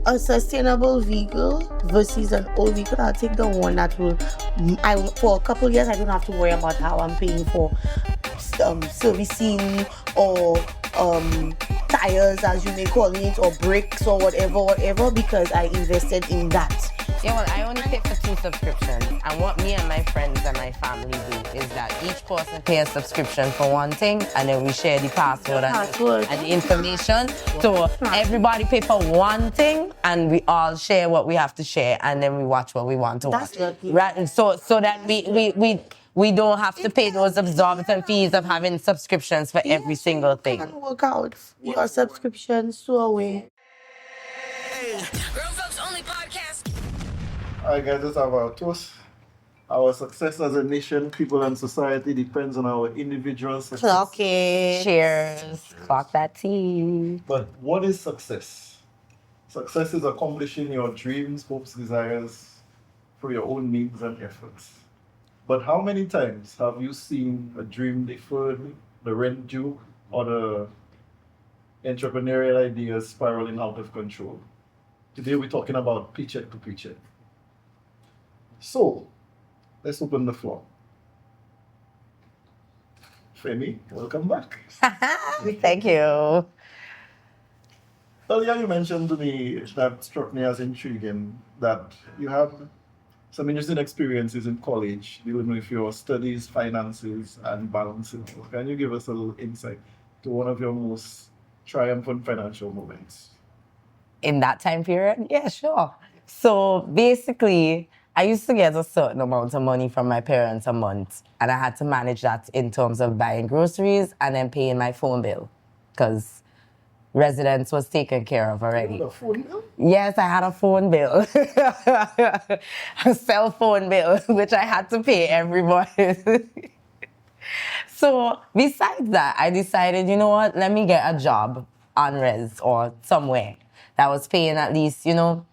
a sustainable vehicle versus an old vehicle, I'll take the one that will, for a couple years, I don't have to worry about how I'm paying for servicing or tires, as you may call it, or bricks or whatever, because I invested in that. Yeah, well, I only pay for 2 subscriptions. And what me and my friends and my family do is that each person pay a subscription for one thing, and then we share the password and the information. So everybody pay for one thing, and we all share what we have to share, and then we watch what we want to watch. Right? And so that we don't have to pay those exorbitant fees of having subscriptions for every single thing. You can work out your subscriptions to away. Grown Folks Only Podcast. Alright guys, let's have our toast. Our success as a nation, people, and society depends on our individual success. Clock it. Cheers. Clock that tea. But what is success? Success is accomplishing your dreams, hopes, desires through your own means and efforts. But how many times have you seen a dream deferred, the rent due, or the entrepreneurial ideas spiraling out of control? Today we're talking about paycheck to paycheck. So, let's open the floor. Femi, welcome back. Thank you. Earlier you mentioned to me that struck me as intriguing that you have some interesting experiences in college dealing with your studies, finances, and balancing. Can you give us a little insight to one of your most triumphant financial moments? In that time period? Yeah, sure. So basically, I used to get a certain amount of money from my parents a month, and I had to manage that in terms of buying groceries and then paying my phone bill, because residence was taken care of already. You had a phone bill? Yes, I had a phone bill, a cell phone bill, which I had to pay every month. So besides that, I decided, you know what, let me get a job on res or somewhere that was paying at least,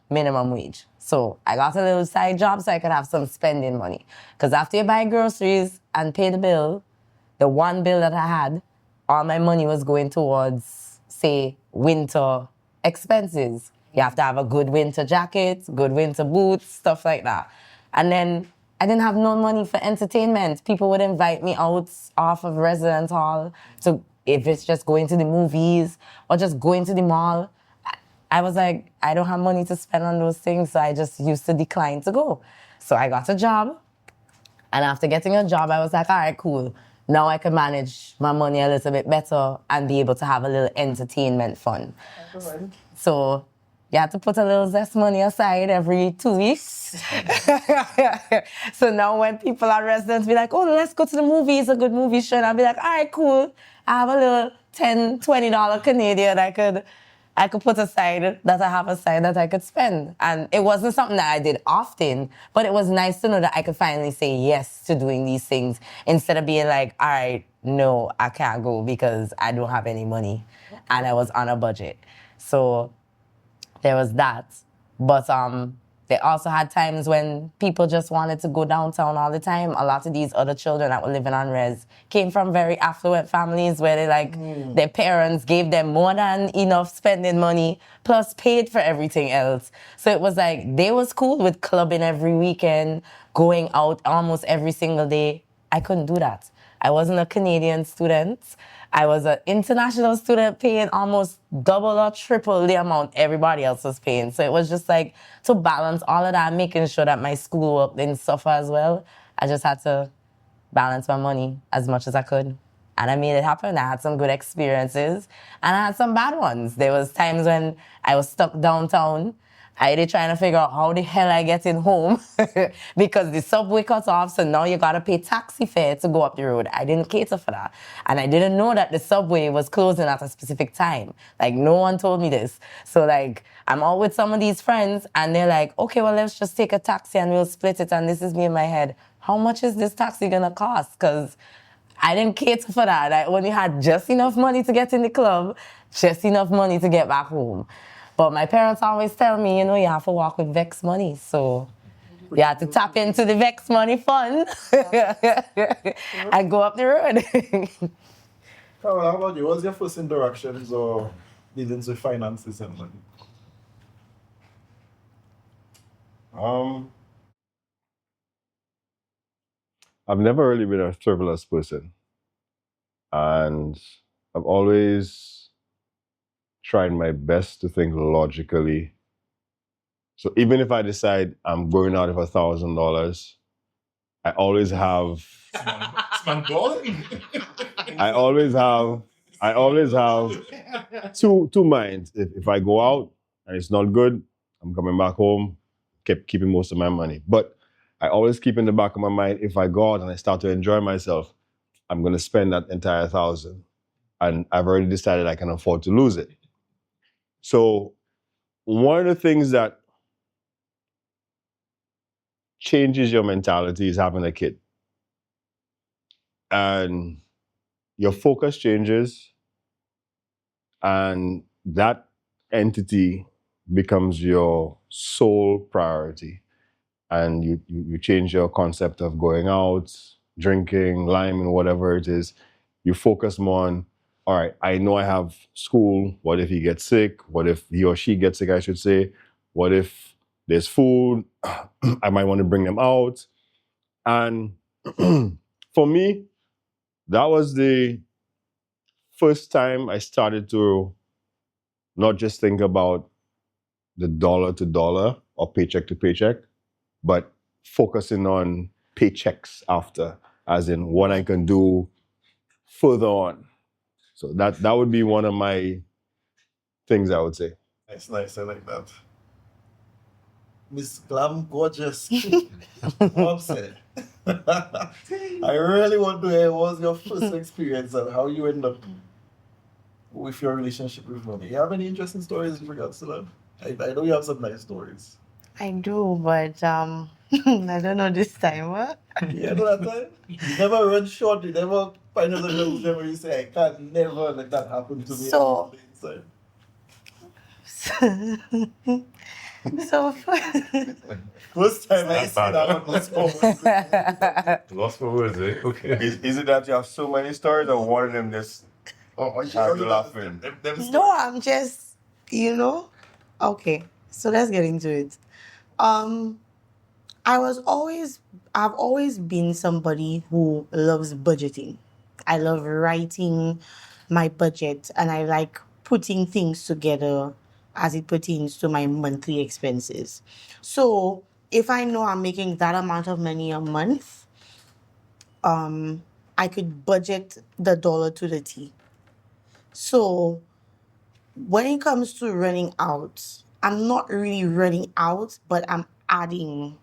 minimum wage. So I got a little side job so I could have some spending money. Because after you buy groceries and pay the bill, the one bill that I had, all my money was going towards, say, winter expenses. You have to have a good winter jacket, good winter boots, stuff like that. And then I didn't have no money for entertainment. People would invite me out off of residence hall to, if it's just going to the movies or just going to the mall. I was like, I don't have money to spend on those things, so I just used to decline to go. So I got a job, and after getting a job, I was like, all right, cool. Now I can manage my money a little bit better and be able to have a little entertainment fun. Right. So you have to put a little zest money aside every 2 weeks. So now when people are residents be like, oh, let's go to the movies, a good movie show, and I'll be like, all right, cool. I have a little $10, $20 Canadian I could put aside, that I have aside that I could spend. And it wasn't something that I did often, but it was nice to know that I could finally say yes to doing these things instead of being like, all right, no, I can't go because I don't have any money and I was on a budget. So there was that. But they also had times when people just wanted to go downtown all the time. A lot of these other children that were living on res came from very affluent families where their parents gave them more than enough spending money, plus paid for everything else. So it was like, they was cool with clubbing every weekend, going out almost every single day. I couldn't do that. I wasn't a Canadian student. I was an international student paying almost double or triple the amount everybody else was paying. So it was just like, to balance all of that, making sure that my schoolwork didn't suffer as well, I just had to balance my money as much as I could. And I made it happen. I had some good experiences and I had some bad ones. There was times when I was stuck downtown. I was trying to figure out how the hell I get in home because the subway cut off, so now you gotta pay taxi fare to go up the road. I didn't cater for that. And I didn't know that the subway was closing at a specific time. Like, no one told me this. So like, I'm out with some of these friends and they're like, okay, well, let's just take a taxi and we'll split it. And this is me in my head. How much is this taxi gonna cost? Because I didn't cater for that. I only had just enough money to get in the club, just enough money to get back home. But my parents always tell me, you have to walk with Vex money. So you have to tap into the Vex money fund and go up the road. Carol, how about you? What was your first interactions or dealings with finances and money? I've never really been a frivolous person, and I've always tried my best to think logically. So even if I decide I'm going out with $1,000, I always have. I always have two minds. If I go out and it's not good, I'm coming back home, keeping most of my money. But I always keep in the back of my mind, if I go out and I start to enjoy myself, I'm going to spend that entire 1,000. And I've already decided I can afford to lose it. So one of the things that changes your mentality is having a kid. And your focus changes, and that entity becomes your sole priority. And you change your concept of going out, drinking, liming, whatever it is. You focus more on, all right, I know I have school. What if he gets sick? What if he or she gets sick, I should say? What if there's food? I might want to bring them out. And for me, that was the first time I started to not just think about the dollar to dollar or paycheck to paycheck, but focusing on paychecks after, as in what I can do further on. So that would be one of my things I would say. Nice, I like that. Miss Glam Gorgeous. Mom said. I really want to hear what was your first experience and how you end up with your relationship with money. You have any interesting stories in regards to that? I know you have some nice stories. I do, but I don't know this time. Huh? You know that time? You never run short, you never find out where you say, I can't never let that happen to me. So- So First time I see that one. Lost for words, eh? Okay. Is it that you have so many stories or one of them just have you laughing? no, I'm just, Okay, so let's get into it. I've always been somebody who loves budgeting. I love writing my budget, and I like putting things together as it pertains to my monthly expenses. So if I know I'm making that amount of money a month, I could budget the dollar to the T. So when it comes to running out, I'm not really running out, but I'm adding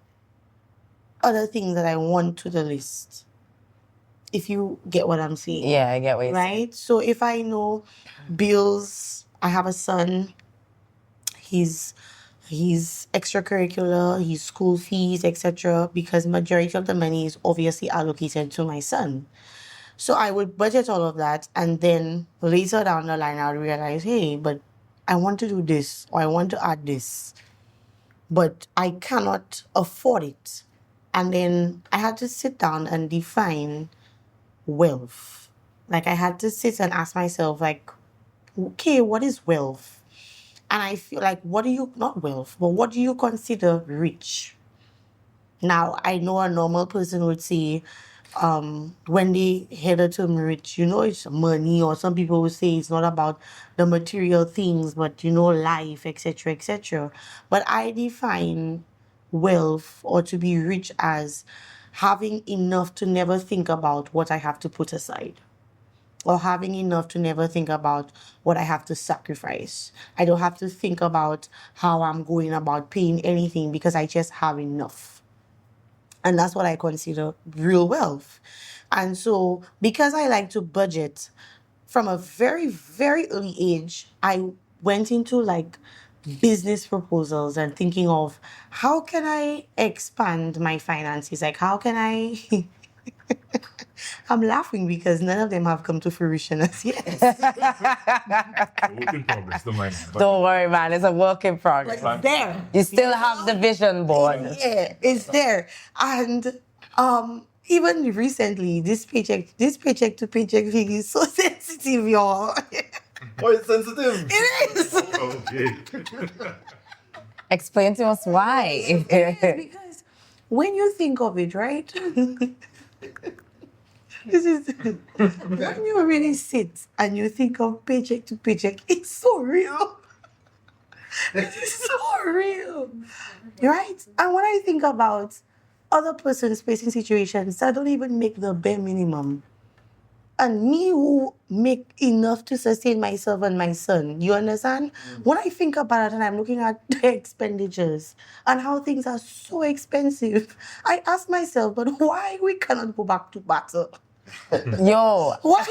other things that I want to the list. If you get what I'm saying. Yeah, I get what you're saying. Right? So if I know bills, I have a son, he's extracurricular, his school fees, etc., because majority of the money is obviously allocated to my son. So I would budget all of that, and then later down the line, I'll realize, hey, but I want to do this, or I want to add this, but I cannot afford it. And then I had to sit down and define wealth. Like, I had to sit and ask myself, like, okay, what is wealth? And I feel like, not wealth, but what do you consider rich? Now, I know a normal person would say, when they hear the term rich, it's money, or some people would say it's not about the material things, but, life, etc., etc. But I define wealth, or to be rich, as having enough to never think about what I have to put aside, or having enough to never think about what I have to sacrifice. I don't have to think about how I'm going about paying anything, because I just have enough. And that's what I consider real wealth. And so, because I like to budget, from a very, very early age, I went into like business proposals and thinking of, how can I expand my finances? Like, how can I... I'm laughing because none of them have come to fruition as yet. Work in progress, don't mind. Don't worry, man. It's a work in progress. Like, there. You still have the vision board. Yeah, it's there. And even recently, this paycheck to paycheck thing is so sensitive, y'all. Oh, it's sensitive. It is. Okay. Explain to us why. Because when you think of it, right? This is when you really sit and you think of paycheck to paycheck, it's so real. It's so real. Right? And when I think about other persons facing situations that don't even make the bare minimum, and me who make enough to sustain myself and my son, you understand? When I think about it and I'm looking at the expenditures and how things are so expensive, I ask myself, but why we cannot go back to battle? Yo, Why?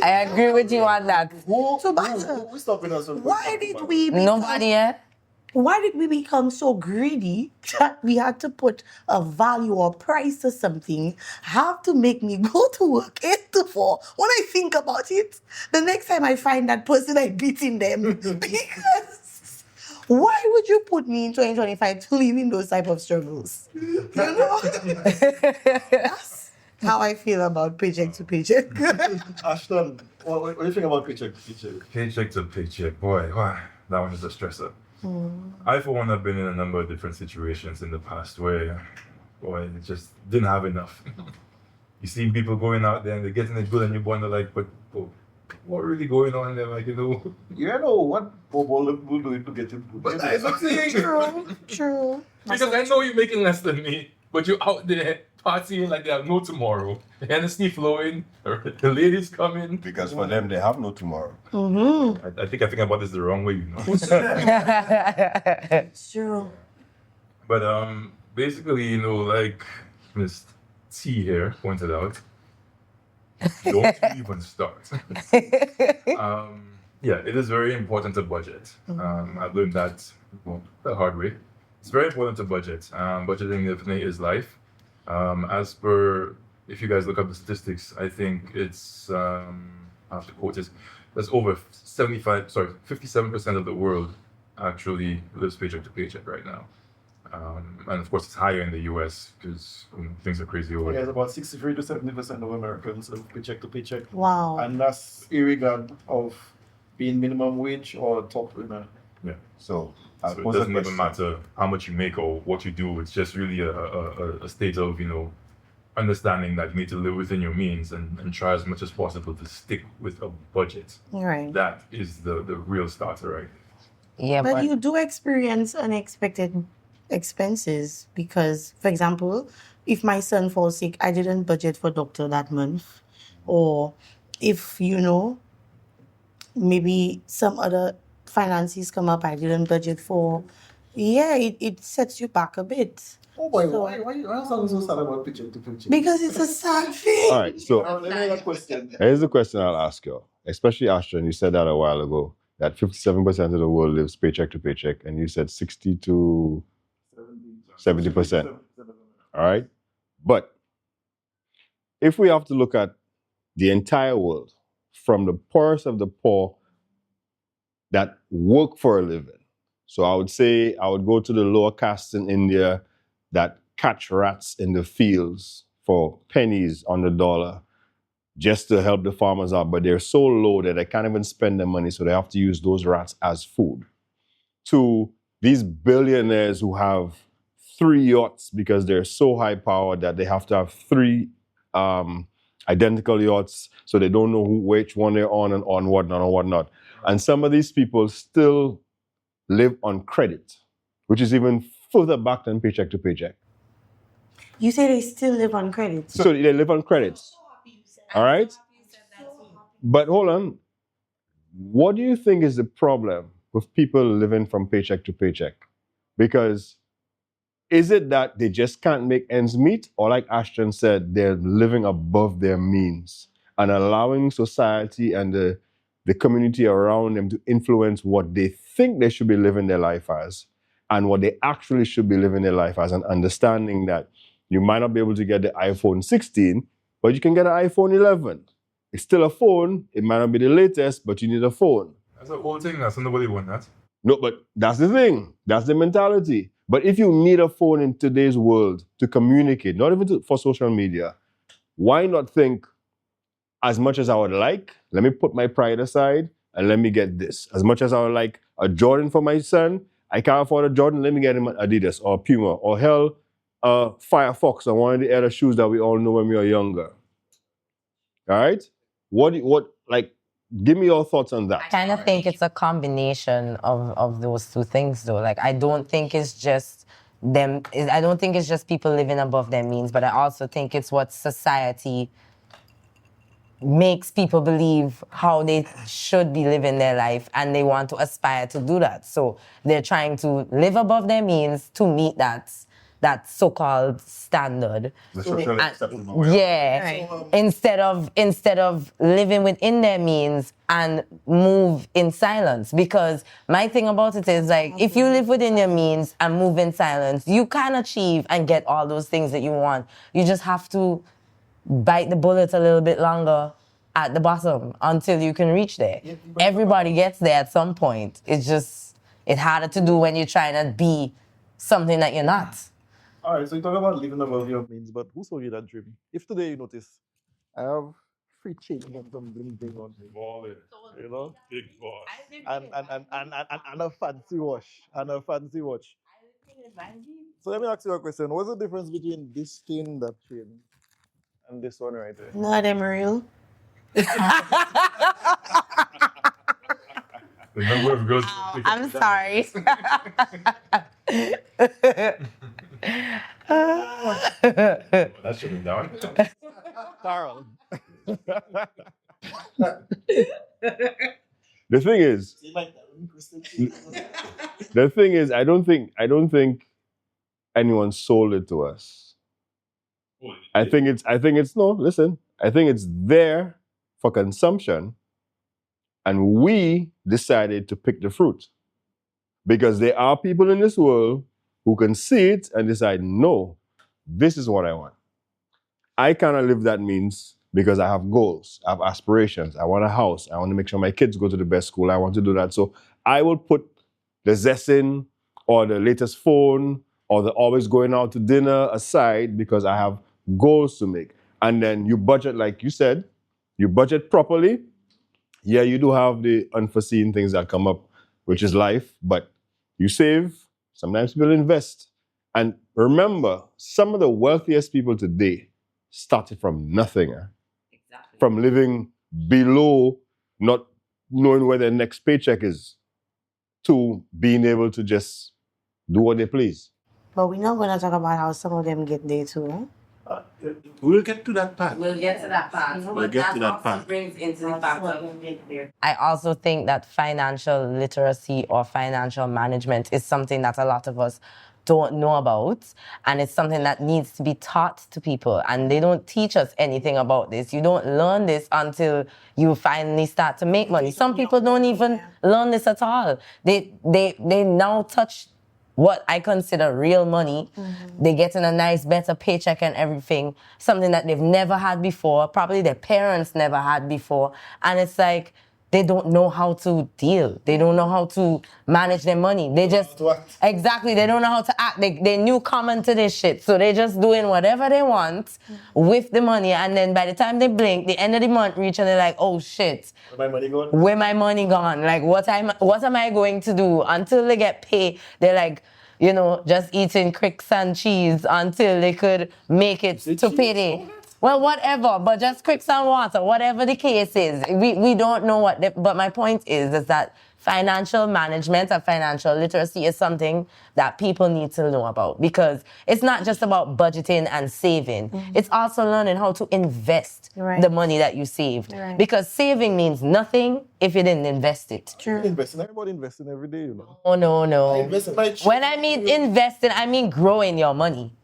I agree with you on that. So battle. Who's stopping us from Why did we become, Nobody yet. why did we become so greedy that we had to put a value or price to something, have to make me go to work 8 to 4? When I think about it, the next time I find that person, I beating them. Because why would you put me in 2025 to live in those type of struggles? You know? That's how I feel about paycheck to paycheck. Ashton, what do you think about paycheck to paycheck? Paycheck to paycheck, boy, wow, that one is a stressor. I, for one, have been in a number of different situations in the past where, boy, it just didn't have enough. You see people going out there and they're getting it good, and you wonder, like, but what really going on there? Like, you know. You know what Bobo will do to get him good. But that's what I'm saying. True. Because I know you're making less than me, but you're out there partying like they have no tomorrow. Hennessy flowing, the ladies coming. Because for them, they have no tomorrow. I think about this the wrong way, you know. It's true. But basically, you know, like Miss T here pointed out, don't even start. Yeah, it is very important to budget. I've learned that the hard way. It's very important to budget. Budgeting definitely is life. As per, if you guys look up the statistics, I think it's, I have to quote this, there's over 57% of the world actually lives paycheck to paycheck right now. And of course, it's higher in the US because things are crazy over Yeah, there. it's about 63 to 70% of Americans live paycheck to paycheck. Wow. And that's irregardless of being minimum wage or top, you know. Yeah. So, So I'll it pose a doesn't even question. matter how much you make or what you do. It's just really a state of, you know, understanding that you need to live within your means and try as much as possible to stick with a budget. Right. That is the real starter, right? Yeah, But you do experience unexpected expenses because, for example, if my son falls sick, I didn't budget for doctor that month. Or if, you know, maybe some other finances come up I didn't budget for. Yeah, it sets you back a bit. Oh boy, So- why are you so sad about paycheck to paycheck? Because it's a sad thing. All right, so Now, let me ask a question. here's the question I'll ask you, especially Ashton. You said that a while ago that 57% of the world lives paycheck to paycheck, and you said 60 to 70%. All right, but if we have to look at the entire world, from the poorest of the poor that work for a living, so I would say I would go to the lower castes in India that catch rats in the fields for pennies on the dollar just to help the farmers out, but they're so low that they can't even spend their money, so they have to use those rats as food. To these billionaires who have 3 yachts because they're so high powered that they have to have 3 identical yachts, so they don't know which one they're on and on whatnot and whatnot. And some of these people still live on credit, which is even further back than paycheck to paycheck. You say they still live on credit. So they live on credits. All right? But hold on. What do you think is the problem with people living from paycheck to paycheck? Because is it that they just can't make ends meet? Or like Ashton said, they're living above their means and allowing society and the community around them to influence what they think they should be living their life as and what they actually should be living their life as, and understanding that you might not be able to get the iPhone 16, but you can get an iPhone 11. It's still a phone. It might not be the latest, but you need a phone. That's the whole thing. That's nobody want that. No, but that's the thing. That's the mentality. But if you need a phone in today's world to communicate, not even for social media, why not think, as much as I would like, let me put my pride aside and let me get this. As much as I would like a Jordan for my son, I can't afford a Jordan, let me get him an Adidas or Puma, or hell, Firefox or one of the other shoes that we all know when we were younger. All right? Like, give me your thoughts on that. I kind of think it's a combination of those two things, though. Like, I don't think it's just them. I don't think it's just people living above their means, but I also think it's what society makes people believe how they should be living their life, and they want to aspire to do that. So they're trying to live above their means to meet that so-called standard. The socially acceptable way. Yeah. Right. Instead of living within their means and move in silence. Because my thing about it is, like, if you live within your means and move in silence, you can achieve and get all those things that you want. You just have to bite the bullet a little bit longer at the bottom until you can reach there. Everybody gets there at some point. It's harder to do when you're trying to be something that you're not. All right, so you talk about living above your means, but who sold you that dream? If today you notice, I have free change and some bling bling on me, you know, Big boss. and a fancy watch, So let me ask you a question. What's the difference between this chain, that chain, and this one right there? No, them real. The number of girls. I'm sorry. That should have done. Carl. The thing is, I don't think anyone sold it to us. I think it's there for consumption, and we decided to pick the fruit. Because there are people in this world who can see it and decide, no, this is what I want. I cannot live that means because I have goals, I have aspirations. I want a house. I want to make sure my kids go to the best school. I want to do that. So I will put the Zessin or the latest phone or the always going out to dinner aside because I have goals to make. And then you budget, like you said, you budget properly. Yeah, you do have the unforeseen things that come up, which is life, but you save. Sometimes people invest. And remember, some of the wealthiest people today started from nothing. Exactly. From living below, not knowing where their next paycheck is, to being able to just do what they please. But we're not going to talk about how some of them get there too, huh? We'll get to that part. We'll get to that part. We'll get to that part. Brings into the factor. I also think that financial literacy or financial management is something that a lot of us don't know about, and it's something that needs to be taught to people, and they don't teach us anything about this. You don't learn this until you finally start to make money. Some people don't even learn this at all. They now touch what I consider real money. Mm-hmm. They get in a nice, better paycheck and everything, something that they've never had before, probably their parents never had before. And it's like, they don't know how to deal. They don't know how to manage their money. They just, exactly, they don't know how to act. They newcomer to this shit. So they're just doing whatever they want with the money. And then by the time they blink, the end of the month reach and they're like, oh shit. Where my money gone? Where my money gone? Like, what am I going to do? Until they get paid, they're like, you know, just eating cricks and cheese until they could make it to payday. Well, whatever, but just cricks and water, whatever the case is. We don't know but my point is that financial management and financial literacy is something that people need to know about, because it's not just about budgeting and saving. Mm-hmm. It's also learning how to invest the money that you saved. Right. Because saving means nothing if you didn't invest it. True. Everybody investing every day, you know. Oh, no. When I mean investing, I mean growing your money.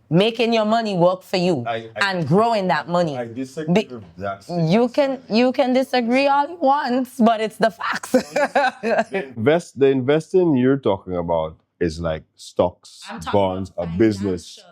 Making your money work for you and growing that money. I disagree with that. You can disagree all you want, but it's the facts. The investing you're talking about is like stocks, bonds, a business.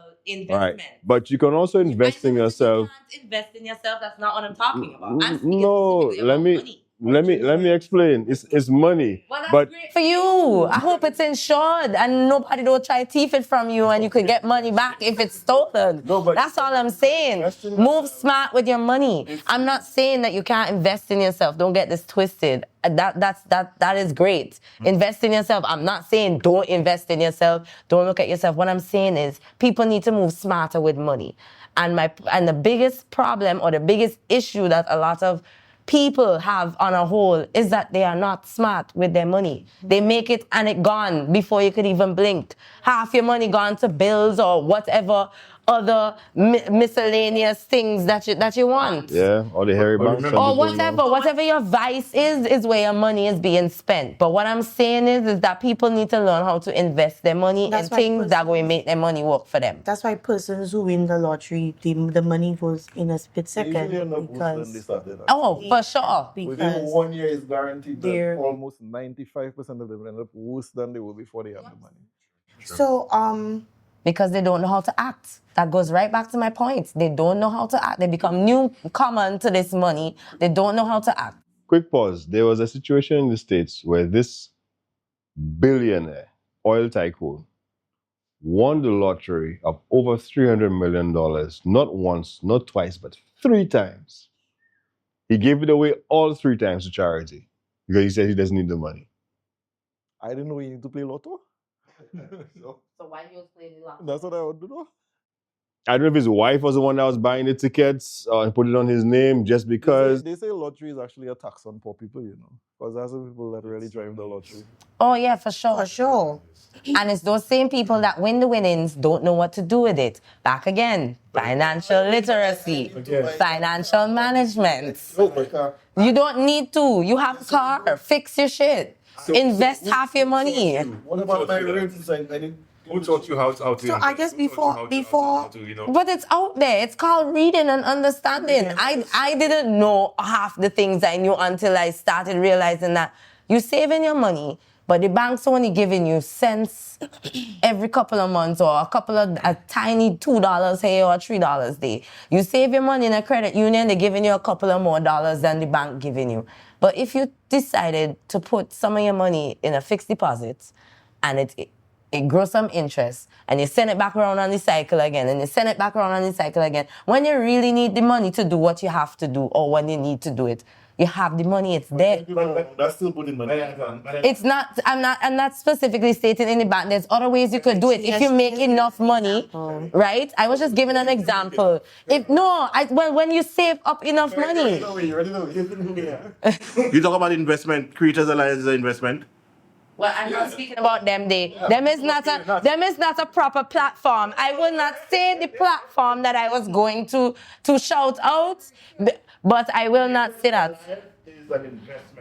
Right. But you can also invest in yourself. You can't invest in yourself. That's not what I'm talking about. No, let me let me explain. It's money, but For you, I hope it's insured and nobody don't try to thief it from you and you could get money back if it's stolen. No, but- That's all I'm saying. Move smart with your money. I'm not saying that you can't invest in yourself. Don't get this twisted. That is great. Invest in yourself. I'm not saying don't invest in yourself. Don't look at yourself. What I'm saying is people need to move smarter with money. And the biggest problem or the biggest issue that a lot of people have on a whole is that they are not smart with their money. They make it and it gone before you could even blink. Half your money gone to bills or whatever other miscellaneous things that you want. yeah, or the hairy banks. remember- Or whatever your vice is where your money is being spent. But what I'm saying is that people need to learn how to invest their money That's in why things that will make their money work for them. That's why persons who win the lottery, the money goes in a split Usually end second up worse than they because started. Oh, for sure. Within because 1 year, it's guaranteed that they're- almost 95% of them end up worse than they were before they had the money. so Because they don't know how to act. That goes right back to my point. They don't know how to act. They become newcomer to this money. They don't know how to act. Quick pause. There was a situation in the States where this billionaire oil tycoon won the lottery of over $300 million, not once, not twice, but 3 times. He gave it away all 3 times to charity because he said he doesn't need the money. I didn't know you need to play lotto. So why you explain it? That's what I want to know. I don't know if his wife was the one that was buying the tickets and put it on his name just because. They say lottery is actually a tax on poor people, you know, because that's the people that really drive the lottery. Oh yeah, for sure. for sure. And it's those same people that win the winnings don't know what to do with it. Back again, financial literacy, financial management. You don't need to. You have a car. Fix your shit. Invest half your money. What about my rents? I didn't. Who taught you how to So I guess before But it's out there. It's called reading and understanding. I didn't know half the things I knew until I started realizing that you're saving your money, but the bank's only giving you cents every couple of months or a tiny $2 here or $3 there. You save your money in a credit union, they're giving you a couple of more dollars than the bank giving you. But if you decided to put some of your money in a fixed deposit and it grows some interest, and you send it back around on the cycle again, and you send it back around on the cycle again. When you really need the money to do what you have to do, or when you need to do it, you have the money, it's there. That's still putting money. It's not, I'm not specifically stating in the bank. There's other ways you could do it. If you make enough money, right? I was just giving an example. When you save up enough money. You talk about investment. Creators Alliance is an investment. Well, I'm not speaking about them. Them is not a proper platform. I will not say the platform that I was going to shout out, but I will not say that.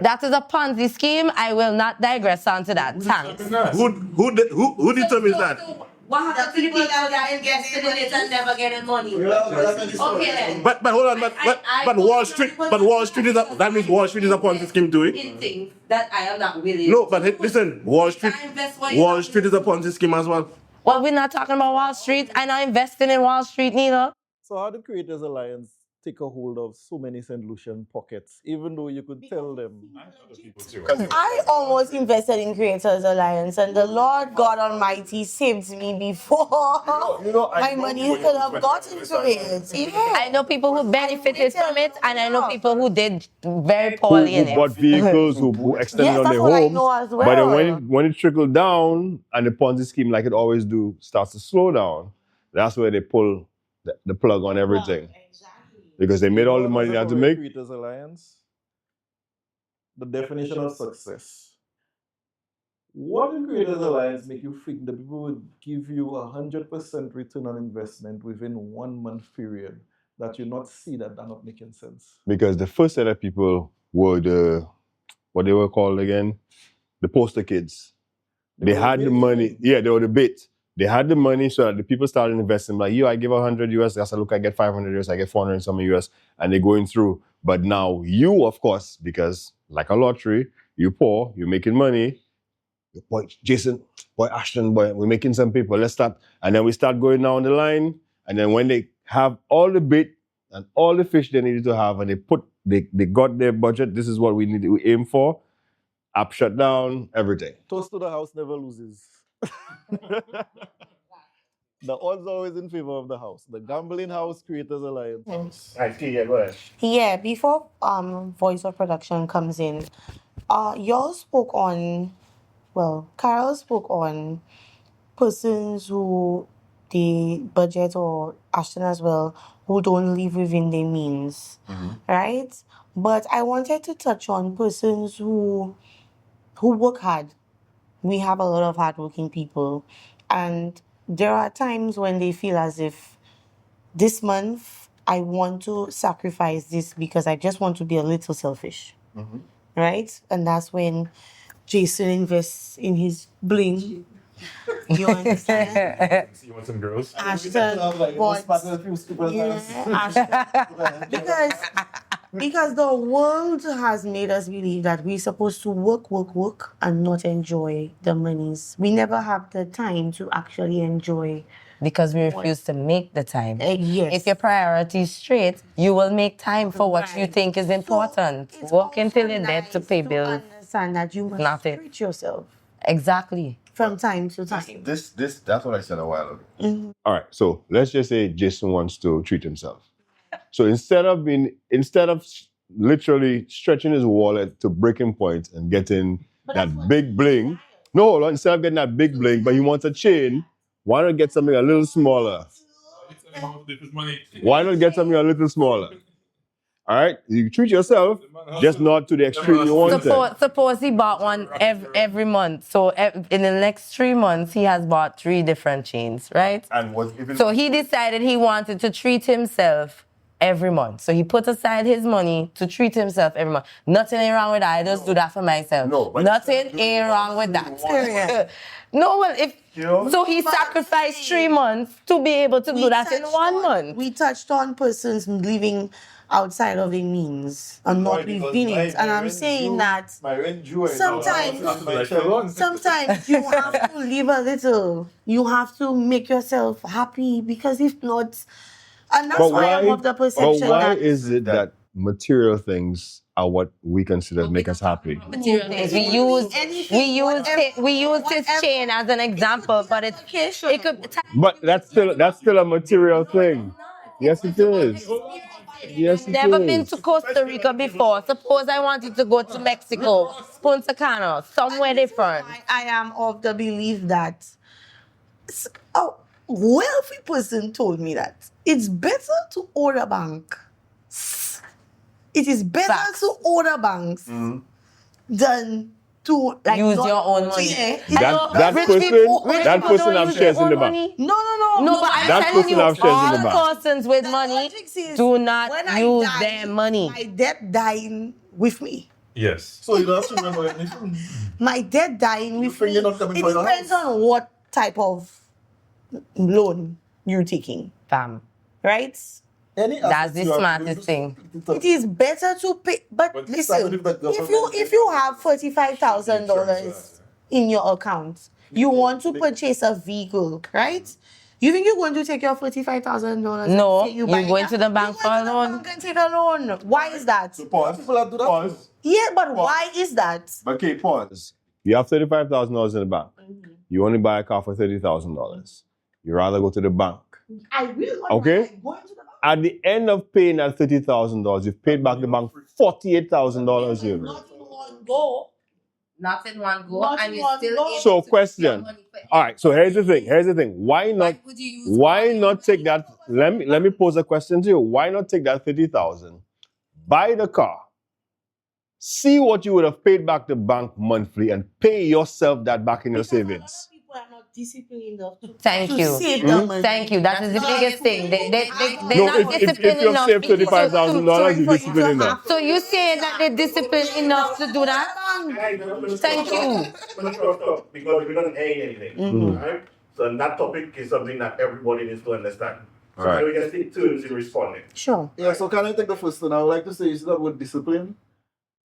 That is a Ponzi scheme. I will not digress onto that. Thanks. Who determines that? What happens to the people that invested in it and never getting money? Okay then. But hold on, but Wall Street, that means Wall Street is a Ponzi scheme too. In things that I am not willing. No, but listen, Wall Street is a Ponzi scheme as well. Well, we're not talking about Wall Street. I'm not investing in Wall Street neither. So how did Creators Alliance take a hold of so many St. Lucian pockets, even though you could tell them? I almost invested in Creators Alliance, and the Lord God Almighty saved me before my money could have gotten to it. Yeah. I know people who benefited from it, and I know people who did very poorly in Who it. bought vehicles, who extended Yes, on that's their what I homes. know as But then well. when it trickled down and the Ponzi scheme, like it always do, starts to slow down, that's where they pull the plug on everything. Because they made all the money they had to make. Creators Alliance, the definition of success. What in Creators Alliance make you think that people would give you 100% return on investment within 1 month period that you not see that they're not making sense? Because the first set of people were what they were called again? The poster kids. They had the money. Yeah, they were the bait. They had the money so that the people started investing. Like, I give 100 US, I said, look, I get 500 US, I get 400 and some US, and they're going through. But now you, of course, because like a lottery, you're poor, you're making money. Boy, Jason, boy, Ashton, boy, we're making some people, let's start. And then we start going down the line. And then when they have all the bait and all the fish they needed to have, and they put they got their budget. This is what we need to aim for. App shut down, everything. Toast to the house never loses. The odds are always in favor of the house. The Gambling House Creators Alliance. I see, yeah, go ahead. Yeah, before voice of production comes in, y'all spoke on, well, Carol spoke on persons who the budget, or Ashton as well, who don't live within their means, right? But I wanted to touch on persons who work hard. We have a lot of hardworking people, and there are times when they feel as if this month I want to sacrifice this because I just want to be a little selfish, right? And that's when Jason invests in his bling. You understand? You want some girls? Ashton wants, because the world has made us believe that we're supposed to work, and not enjoy the monies. We never have the time to actually enjoy. Because we refuse to make the time. Yes. If your priority is straight, you will make time for what you think is important. It's Work until also you're dead to pay bills. Understand that you must Nothing. treat yourself Exactly. from time to time. That's what I said a while ago. All right, so let's just say Jason wants to treat himself. So instead of literally stretching his wallet to breaking point and getting that big bling, no, hold on, instead of getting that big bling, but he wants a chain, why not get something a little smaller? Why not get something a little smaller? All right, you treat yourself, just not to the extreme you want it. Suppose he bought one every month. So in the next 3 months, he has bought 3 different chains, right? And So he decided he wanted to treat himself every month. So he put aside his money to treat himself every month. Nothing ain't wrong with that. I just do that for myself. No, but nothing ain't wrong with that. No, well, so he sacrificed 3 months to be able to do that in 1 month. We touched on persons living outside of their means and not within it. And I'm saying that sometimes you have to live a little. You have to make yourself happy, because if not, and that's why I'm of the perception why that is it that material things are what we consider make us happy? Material things. We use his chain as an example, but it could. But that's still a material thing. Yes, it is. Yes, it Never is. been to Costa Rica before. Suppose I wanted to go to Mexico, Punta Cana, somewhere different. I am of the belief that a wealthy person told me that it's better to order bank. It is better Facts. to order banks than to Use your own money. Yeah. That person have shares in the bank. No. No, but I'm That telling person you, have shares in the all bank. persons with money logic says do not when I use die, their money. My debt dying with me. Yes. So you don't have to remember anything. My debt dying with think me. you're not coming It for your depends house? on what type of loan you're taking, Bam. right? That's the smartest thing. It is better to pay, but listen, if you have $45,000 in your account, you want to purchase a vehicle, right? You think you're going to take your $45,000? No, and say you're buy going it? to the bank You for go a to the loan. bank and take a loan. Why is that? People that do that. Yeah, but why is that? Okay, pause. You have $35,000 in the bank. You only buy a car for $30,000. You rather go to the bank. I will not Okay. like going to the bank. At the end of paying that $30,000, you've paid back the bank $48,000. You know. Not in one go. Not in one go, Not and in you're one still go. able So to question. use your money for All right. So here's the thing. Why not? would you use Why money? not take that? Let me pose a question to you. Why not take that 30,000, buy the car, see what you would have paid back the bank monthly, and pay yourself that back in your savings? People are not disciplined enough to Thank to you. save the money. Thank you. That is the biggest thing. They're No, not if disciplined you have enough. saved $35,000, you're disciplined enough. So you saying that they're disciplined enough to do that? Thank you. Because we don't pay anything. Right? So that topic is something that everybody needs to understand. So Right. we can stick to it in responding. Sure. Yeah, so can I take the first one? I would like to say is that with discipline.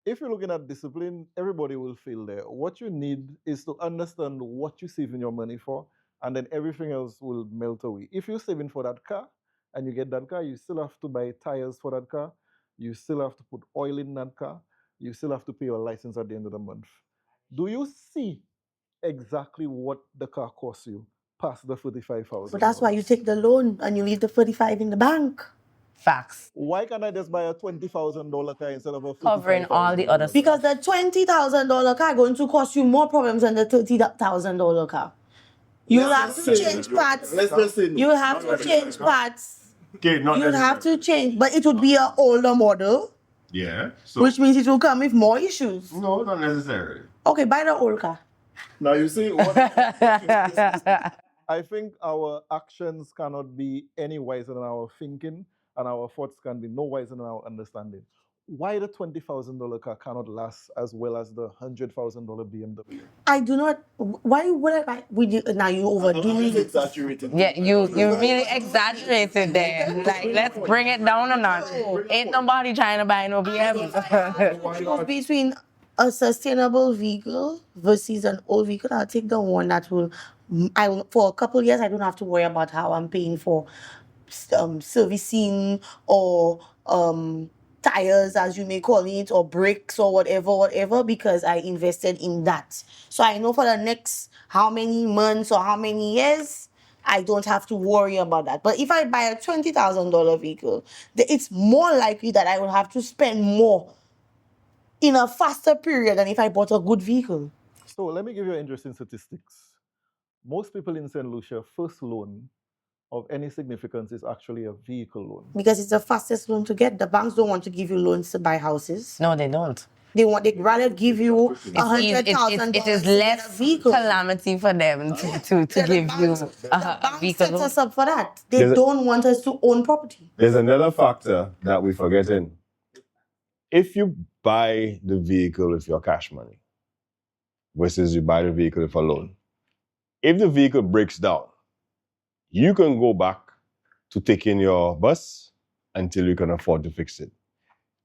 If you're looking at discipline, everybody will feel there. What you need is to understand what you're saving your money for, and then everything else will melt away. If you're saving for that car and you get that car, you still have to buy tires for that car. You still have to put oil in that car. You still have to pay your license at the end of the month. Do you see exactly what the car costs you past the $45,000? But that's why you take the loan and you leave the 35 in the bank. Facts. Why can't I just buy a $20,000 car instead of a Covering all the other $45,000 Because the $20,000 car going to cost you more problems than the $30,000 car. You'll have to change parts. Let's listen. You'll have to change parts. Okay, not You'll have to change, but it would be an older model, Yeah. So which means it will come with more issues. no, not necessarily. Okay, buy the old car. Now you see what I think our actions cannot be any wiser than our thinking, and our thoughts can be no wiser than our understanding. Why the $20,000 car cannot last as well as the $100,000 BMW? I do not. Why would I buy? Now you overdo it. Exaggerated. Yeah, you really exaggerated there. Like, let's bring it down a notch. Ain't nobody trying to buy no BMW. Choose between a sustainable vehicle versus an old vehicle. I'll take the one that will. For a couple years, I don't have to worry about how I'm paying for servicing or tires, as you may call it, or brakes or whatever, because I invested in that. So I know for the next how many months or how many years, I don't have to worry about that. But if I buy a $20,000 vehicle, it's more likely that I will have to spend more in a faster period than if I bought a good vehicle. So let me give you interesting statistics. Most people in St. Lucia, first loan of any significance is actually a vehicle loan. Because it's the fastest loan to get. The banks don't want to give you loans to buy houses. No, they don't. They'd rather give you $100,000. It is less calamity for them to give you a vehicle Set loan. us up for that. They don't want us to own property. There's another factor that we forget in. If you buy the vehicle with your cash money versus you buy the vehicle with a loan, if the vehicle breaks down, you can go back to taking your bus until you can afford to fix it.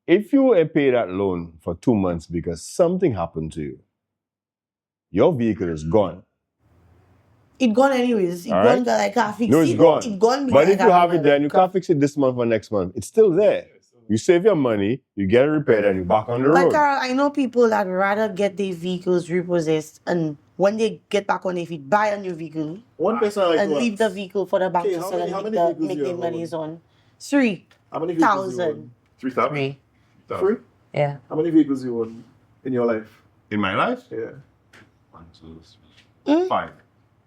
If you pay that loan for 2 months because something happened to you, your vehicle is gone. It gone anyways. It All gone right. that I can't fix No, it. it's gone. It gone But because if you have it there and you can't fix it this month or next month, it's still there. You save your money, you get it repaired, and you're back on the But road. Carol, I know people that rather get their vehicles repossessed and when they get back on their feet, buy a new vehicle One person I like and to leave the ask. vehicle for the bank Okay, to how sell many- how and many vehicles make you their have, monies Owen? on. 3,000. How many vehicles you own? 3,000. 3. Three? Yeah. How many vehicles you own in your life? In my life, Yeah. 1, 2, 3, 5.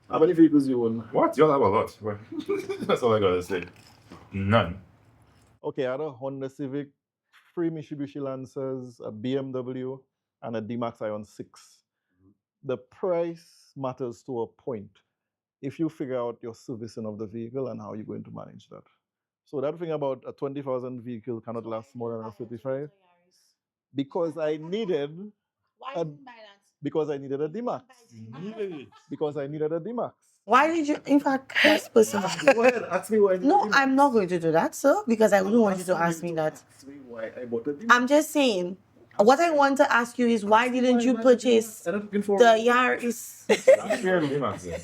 How many vehicles you own? What? Y'all have a lot. Well, that's all I gotta say. None. Okay, I had a Honda Civic, 3 Mitsubishi Lancers, a BMW, and a D-Max Ion 6. The price matters to a point if you figure out your servicing of the vehicle and how you're going to manage that. So that thing about a 20,000 vehicle cannot last more than a 35 because I needed because I needed a D-Max. Because I needed a D-Max. Why did you, in fact, that's personal. Go ahead, ask me why I needed a No, D-Max. I'm not going to do that, sir, because I wouldn't want you to ask me that. Ask me why I bought a D-Max. I'm just saying, what I want to ask you is why didn't you purchase I'm not looking for the Yaris?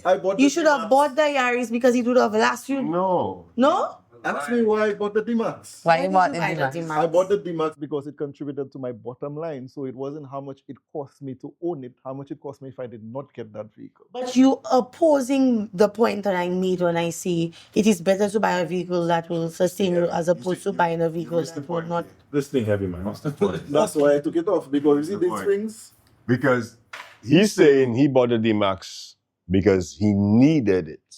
I bought You the should have D-Max. bought the Yaris because it would have lasted you. No. No? Ask me why I bought the D-Max. Why you bought the buy the D-Max? D-Max? I bought the D-Max because it contributed to my bottom line. So it wasn't how much it cost me to own it, how much it cost me if I did not get that vehicle. But you opposing the point that I made when I say it is better to buy a vehicle that will sustain you as opposed to buying a vehicle that will not. This thing heavy, man. That's why I took it off because you see these point. things. Because he's saying he bought the D-Max because he needed it.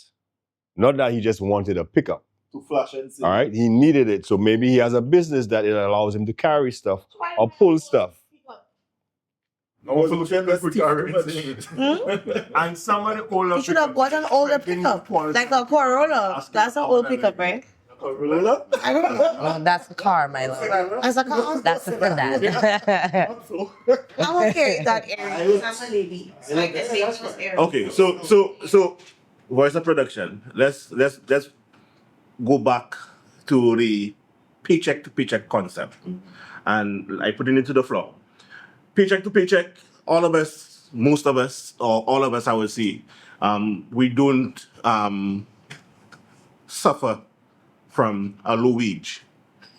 Not that he just wanted a pickup. To flash and see. All right? He needed it. So maybe he has a business that it allows him to carry stuff or pull stuff. No, for looking That's for too carrying. And some of the older You should have bought an older pickup, like a Corolla. That's an old pickup, right? Corolla? I don't know. Oh, that's a car, my love. As a car, That's a sedan. I'm okay with that area. I'm a lady. Like the safest area. Okay, so voice of production. Let's go back to the paycheck to paycheck concept, and I put it into the floor. Paycheck to paycheck, all of us, most of us, or all of us, I would say, we don't suffer from a low wage,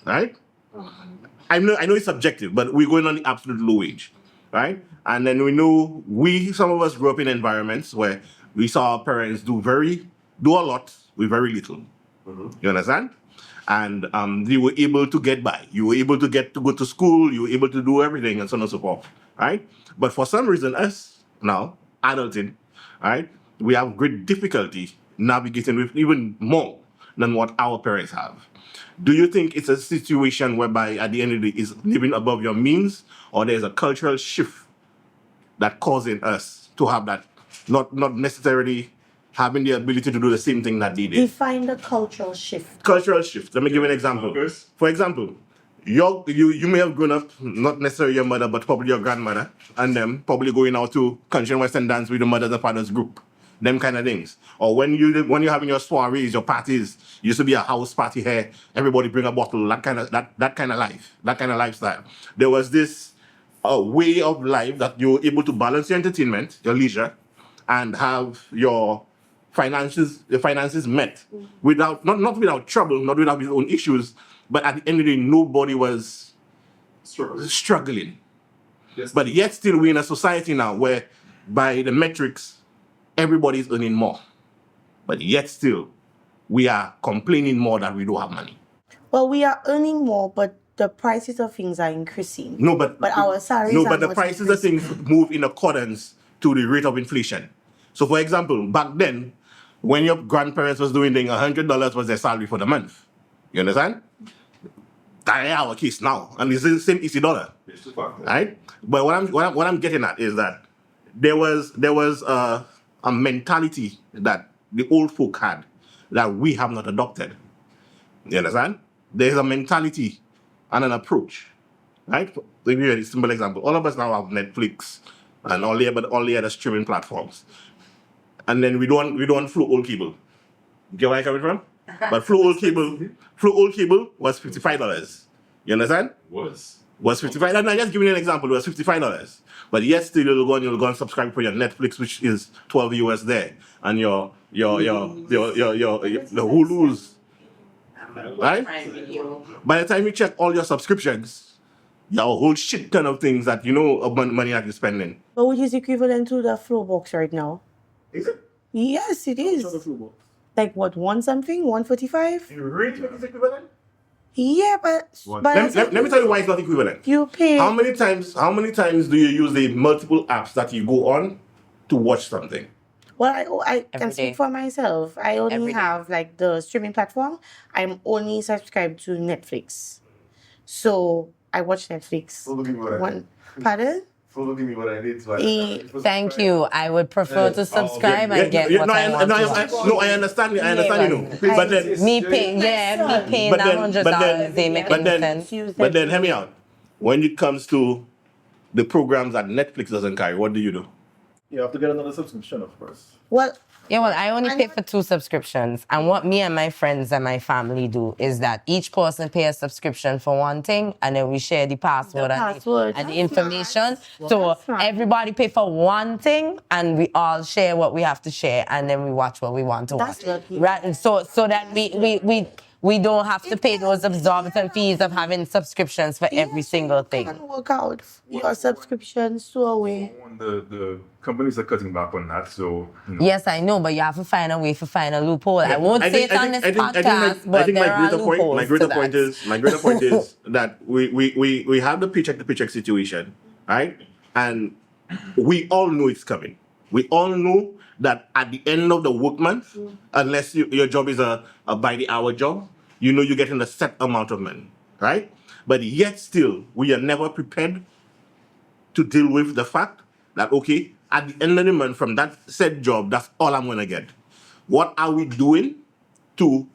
right? I know it's subjective, but we're going on the absolute low wage, right? And then we know some of us grew up in environments where we saw our parents do a lot with very little. You understand? And they were able to get by. You were able to go to school. You were able to do everything, and so on and so forth, right? But for some reason, us now, adulting, right, we have great difficulty navigating with even more than what our parents have. Do you think it's a situation whereby at the end of the day is living above your means, or there's a cultural shift that causing us to have that, not necessarily having the ability to do the same thing that they did? Define the cultural shift. Cultural shift. Let me give you an example. For example, you may have grown up, not necessarily your mother, but probably your grandmother, and them probably going out to country and western dance with the mothers and fathers group. Them kind of things. Or when you're having your soirees, your parties, used to be a house party here, everybody bring a bottle, that kind of life, that kind of lifestyle. There was this way of life that you were able to balance your entertainment, your leisure, and have your finances met without not without trouble, not without his own issues, but at the end of the day, nobody was struggling. Yes. But yet still we're in a society now where by the metrics, everybody's earning more. But yet still, we are complaining more that we don't have money. Well, we are earning more, but the prices of things are increasing. No, but our salaries no, are but the not prices of things move in accordance to the rate of inflation. So, for example, back then, when your grandparents was doing things, $100 was their salary for the month. You understand? That's our case now, and it's the same easy dollar, right? But what I'm getting at is that there was a mentality that the old folk had that we have not adopted. You understand? There's a mentality and an approach, right? To give you a simple example, all of us now have Netflix and all the other streaming platforms, and then we don't flow old cable. Get where I'm coming from? But flow old cable was $55. You understand? Was $55. And I'm just giving you an example. It was $55. But yet still you'll go and subscribe for your Netflix, which is $12 US there, and your the Hulu's, right? By the time you check all your subscriptions, you have a whole shit ton of things that you know of money that you're spending. But which is equivalent to the flow box right now. Is it? Yes, it is. Like what, one something? 145? You really think it's equivalent? Yeah, but Let me tell you why it's not equivalent. you pay. How many times do you use the multiple apps that you go on to watch something? Well, I can Every speak day. for myself. I only Every day. have like the streaming platform. I'm only subscribed to Netflix. So I watch Netflix. So look at me what I did. Pardon? So look at me what I did. So Thank you. I would prefer to subscribe and get what I want to watch. I understand. You know. But then, Me paying but that then, $100, they make but any then, sense. but then, hear me out. When it comes to the programs that Netflix doesn't carry, what do? you have to get another subscription, of course. Well, Yeah, well, I only pay for 2 subscriptions. And what me and my friends and my family do is that each person pay a subscription for one thing, and then we share the password, password. and the That's information. smart. So That's smart. everybody pay for one thing, and we all share what we have to share, and then we watch what we want to That's watch. lucky. Right? And so that we don't have to pay those exorbitant fees of having subscriptions for every single thing. can work out your subscriptions to a way. The companies are cutting back on that, so you know. Yes, I know, but you have to find a way to find a loophole. I won't say it on this podcast, but there are loopholes my greater to point that. my greater point is that we have the paycheck to paycheck situation, right? And we all know it's coming. We all know that at the end of the work month, unless your job is a by the hour job, you know you're getting a set amount of money, right? But yet still, we are never prepared to deal with the fact that, okay, at the end of the month from that said job, that's all I'm going to get. What are we doing to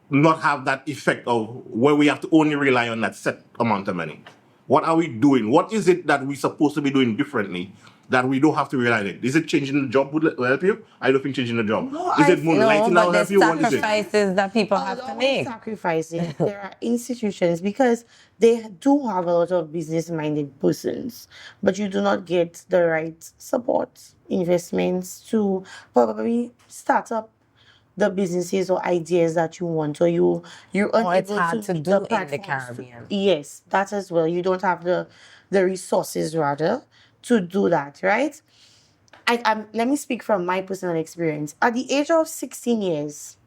not have that effect of where we have to only rely on that set amount of money? What are we doing? What is it that we're supposed to be doing differently that we don't have to rely on it? Is it changing the job will help you? I don't think changing the job. No, Is it moonlighting No, will but help there's you? What is it? sacrifices that people have to Along with make. sacrificing, there are institutions because they do have a lot of business-minded persons, but you do not get the right support, investments to probably start up the businesses or ideas that you want, or you're Or it's unable hard to meet do the in the platforms to- Caribbean. yes, that as well. You don't have the resources rather to do that, right? Let me speak from my personal experience. At the age of 16 years,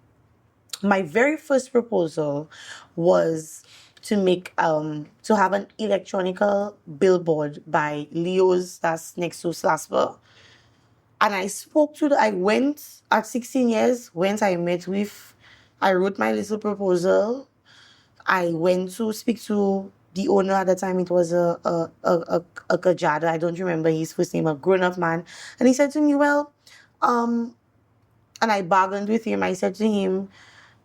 my very first proposal was to have an electronical billboard by Leo's, that's next to Slasper. And I went at 16 years, I met with, I wrote my little proposal. I went to speak to the owner at the time. It was a Kajada. I don't remember his first name, a grown up man. And he said to me, well, and I bargained with him. I said to him,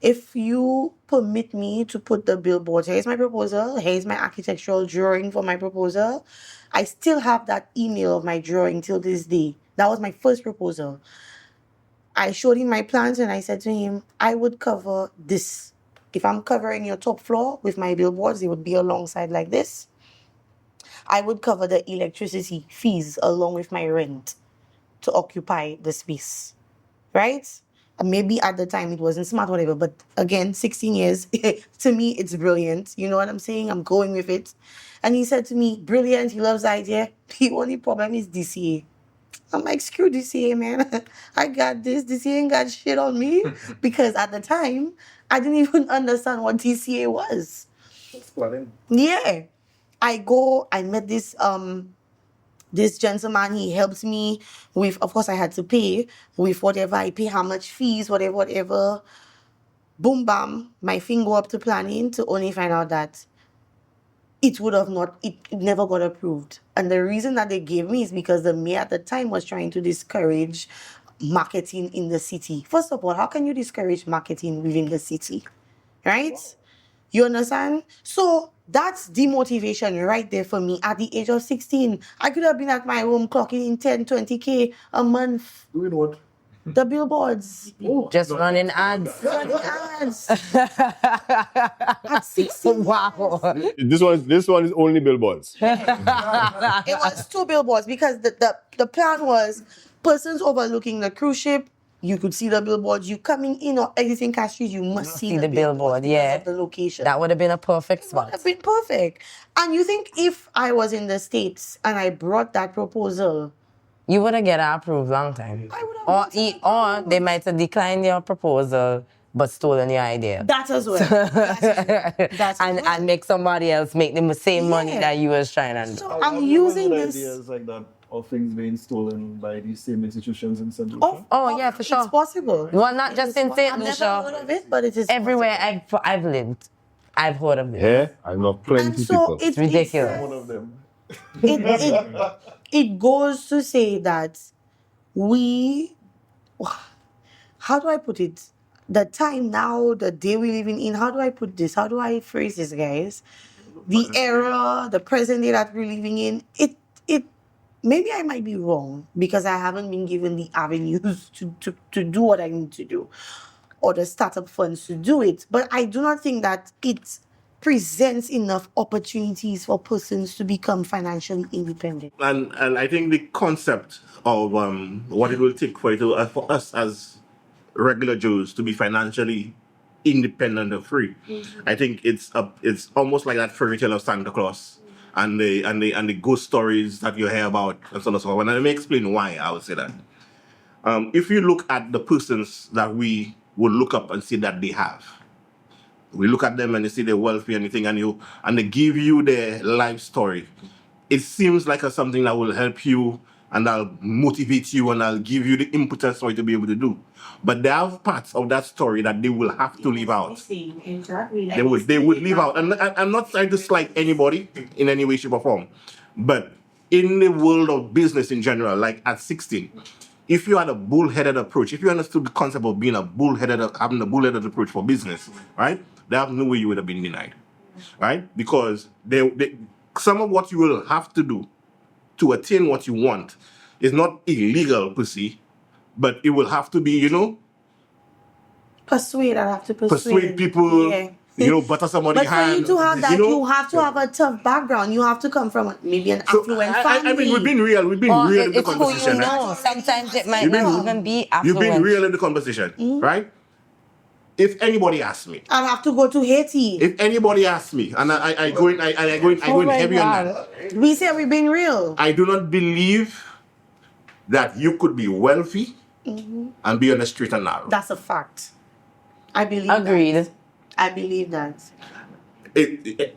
if you permit me to put the billboard, here's my proposal, here's my architectural drawing for my proposal. I still have that email of my drawing till this day. That was my first proposal. I showed him my plans and I said to him, I would cover this. If I'm covering your top floor with my billboards, it would be alongside like this. I would cover the electricity fees along with my rent to occupy the space, right? And maybe at the time it wasn't smart, whatever, but again, 16 years, to me, it's brilliant. You know what I'm saying? I'm going with it. And he said to me, brilliant, he loves the idea. The only problem is DCA. I'm like, screw DCA, man. I got this. DCA ain't got shit on me. Because at the time, I didn't even understand what DCA was. Explain. Yeah. I met this gentleman. He helped me with, of course I had to pay with whatever I pay, how much fees, whatever. Boom, bam, my thing go up to planning to only find out that it never got approved. And the reason that they gave me is because the mayor at the time was trying to discourage marketing in the city. First of all, how can you discourage marketing within the city? Right? You understand? So that's demotivation right there for me at the age of 16. I could have been at my home clocking in 10, 20K a month. Doing what? The billboards. Just running ads. Running ads. At 16. Wow. This one is only billboards. It was 2 billboards because the plan was persons overlooking the cruise ship. You could see the billboards. You coming in or exiting Cash Street, you must see the billboard, because yeah. of the location. That would have been a perfect would spot. have been perfect. And you think if I was in the States and I brought that proposal, You would have get approved long time. I would have Or they might have declined your proposal but stolen your idea. that as well. That's and make somebody else make the same money Yeah. that you was trying to do. So I'm using this. Ideas like that of things being stolen by these same institutions in St. Lucia. Oh, yeah, for sure. It's possible. Well, not just in St. I've never Lucia. heard of it, but it is Everywhere I've lived, I've heard of this. Yeah, I know plenty And so people. it's ridiculous. One of them. It goes to say that how do I put it? The time now, the day we're living in, how do I put this? How do I phrase this, guys? The era, the present day that we're living in, it maybe I might be wrong because I haven't been given the avenues to do what I need to do or the startup funds to do it. But I do not think that it presents enough opportunities for persons to become financially independent. And I think the concept of what it will take for us as regular Joes to be financially independent and free, I think it's almost like that fairy tale of Santa Claus and the ghost stories that you hear about and so on and so on. And let me explain why I would say that. If you look at the persons that we would look up and see that they have, we look at them and they see they're wealthy and anything, and they give you their life story. It seems like something that will help you and that'll motivate you and I'll give you the impetus for you to be able to do. But there are parts of that story that they will have to leave out. They would leave out. And I'm not trying to slight anybody in any way, shape, or form. But in the world of business in general, like at 16, if you had a bull-headed approach, if you understood the concept of having a bull-headed approach for business, right, there's no way you would have been denied, right? Because some of what you will have to do to attain what you want is not illegal per se, but it will have to be, Persuade. I have to persuade people, Yeah. butter somebody's But for hand. you to have that, you have to have a tough background. You have to come from maybe an affluent family. I mean, we've been real in the It's who conversation. you know. Sometimes it might You've not been- even be You've been affluent. real in the conversation, right? if anybody asks me, I'll have to go to Haiti. if anybody asks me, and I go in heavy on that. We say we're being real. I do not believe that you could be wealthy and be on the street and narrow. That's a fact. I believe Agreed. that. I believe that.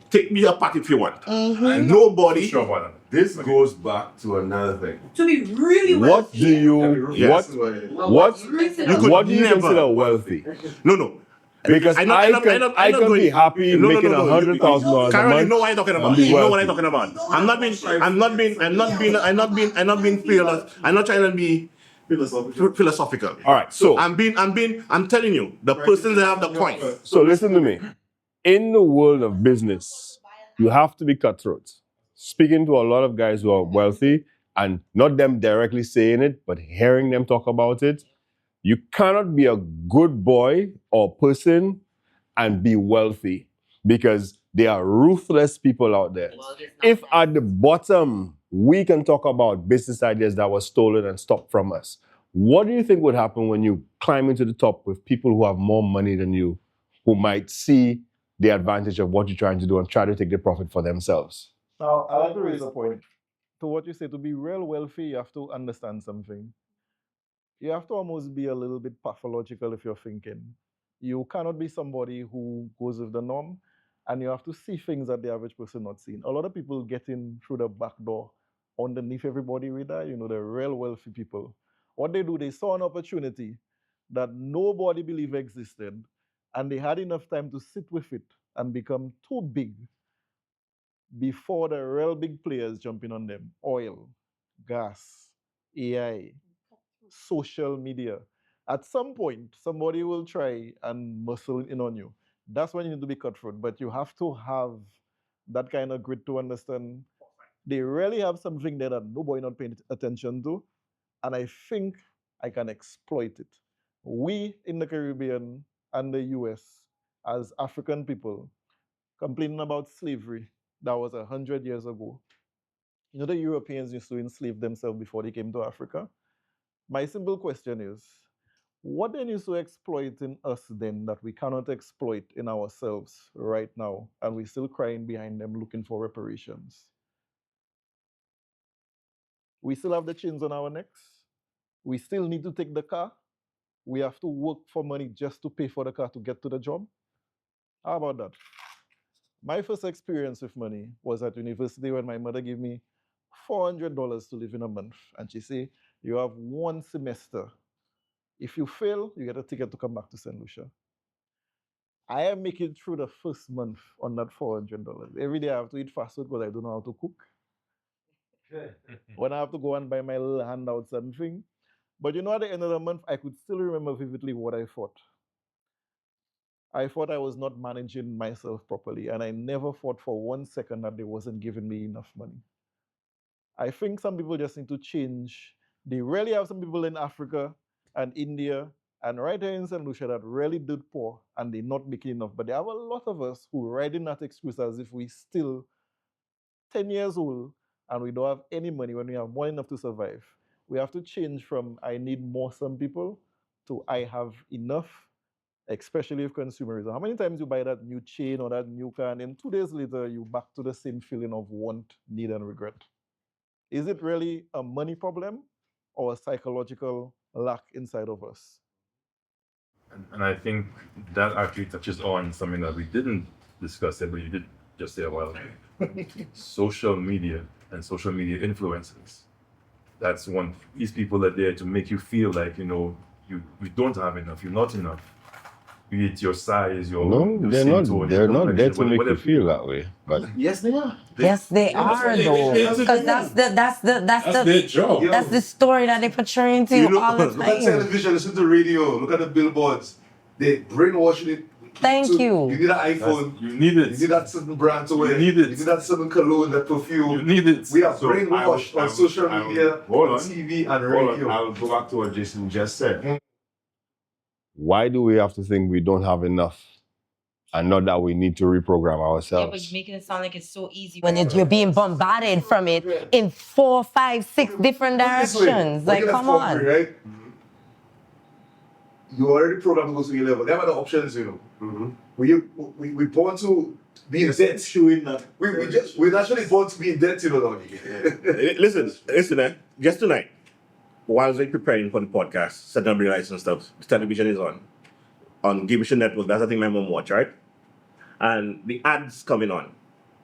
Take me apart if you want. Mm-hmm. Nobody. Sure about that. This goes back to another thing. To be really What do you Yes. what do you never- consider wealthy? No. Because I can be happy making $100,000 a Carol, you month. know what I'm talking about. be You know what I'm wealthy. talking about. I'm not being fearless. I'm not trying to be philosophical. All right, so I'm telling you, the persons that have the point. So listen to me. In the world of business, you have to be cutthroat. Speaking to a lot of guys who are wealthy, and not them directly saying it, but hearing them talk about it, you cannot be a good boy or person and be wealthy because there are ruthless people out there. If at the bottom we can talk about business ideas that were stolen and stopped from us, what do you think would happen when you climb into the top with people who have more money than you, who might see the advantage of what you're trying to do and try to take the profit for themselves? Now, I like to raise a point to what you say. To be real wealthy, you have to understand something. You have to almost be a little bit pathological if you're thinking. You cannot be somebody who goes with the norm, and you have to see things that the average person not seeing. A lot of people get in through the back door underneath everybody radar, the real wealthy people. What they do, they saw an opportunity that nobody believed existed, and they had enough time to sit with it and become too big before the real big players jumping on them. Oil, gas, AI, social media. At some point, somebody will try and muscle in on you. That's when you need to be cutthroat. But you have to have that kind of grit to understand they really have something there that nobody not paying attention to. And I think I can exploit it. We in the Caribbean and the US, as African people, complaining about slavery that was 100 years ago. The Europeans used to enslave themselves before they came to Africa. My simple question is, what then is so exploit in us then that we cannot exploit in ourselves right now, and we're still crying behind them looking for reparations? We still have the chains on our necks. We still need to take the car. We have to work for money just to pay for the car to get to the job. How about that? My first experience with money was at university when my mother gave me $400 to live in a month. And she said, you have one semester. If you fail, you get a ticket to come back to St. Lucia. I am making it through the first month on that $400. Every day I have to eat fast food because I don't know how to cook. When I have to go and buy my little handouts and thing. But at the end of the month, I could still remember vividly what I thought. I thought I was not managing myself properly, and I never thought for 1 second that they wasn't giving me enough money. I think some people just need to change. They really have some people in Africa and India and right here in St. Lucia that really did poor and they're not making enough. But there are a lot of us who ride in that excuse as if we still 10 years old and we don't have any money when we have more enough to survive. We have to change from I need more some people to I have enough, especially with consumerism. How many times you buy that new chain or that new car and then 2 days later you back to the same feeling of want, need, and regret? Is it really a money problem or a psychological lack inside of us? And I think that actually touches on something that we didn't discuss it, but you did just say a while ago. Social media and social media influencers. That's one. These people are there to make you feel like, you don't have enough, you're not enough. Be it your size, your They're skin not. tone, They're your not there complexion, to make you whatever. feel that way. But Yes, they are. Yes, they are though, because that's their job. that's the story that they portraying to you all the Look at time. television, listen to radio, look at the billboards. They brainwashing it. Thank you. You need an iPhone. You need it. You need that certain brand to wear. You need it. You need that certain cologne, that perfume. You need it. We are So brainwashed on social I will- media, hold on on. TV, and hold on, radio. I'll go back to what Jason just said. Why do we have to think we don't have enough, and not that we need to reprogram Yeah, but ourselves? you're making it sound like it's so easy. When you're being bombarded from it in 4, 5, 6 different Put it this way, directions. Like, looking at come Corporate, on. right? you already programmed to go to the level. They have other options, you know. Mm-hmm. We born to be in debt. Showing that. We're naturally born to be in debt, you know. Listen, just tonight, while I was preparing for the podcast, setting up the lights and stuff, the television is on Game Show Network. That's the thing my mom watch, right? And the ads coming on,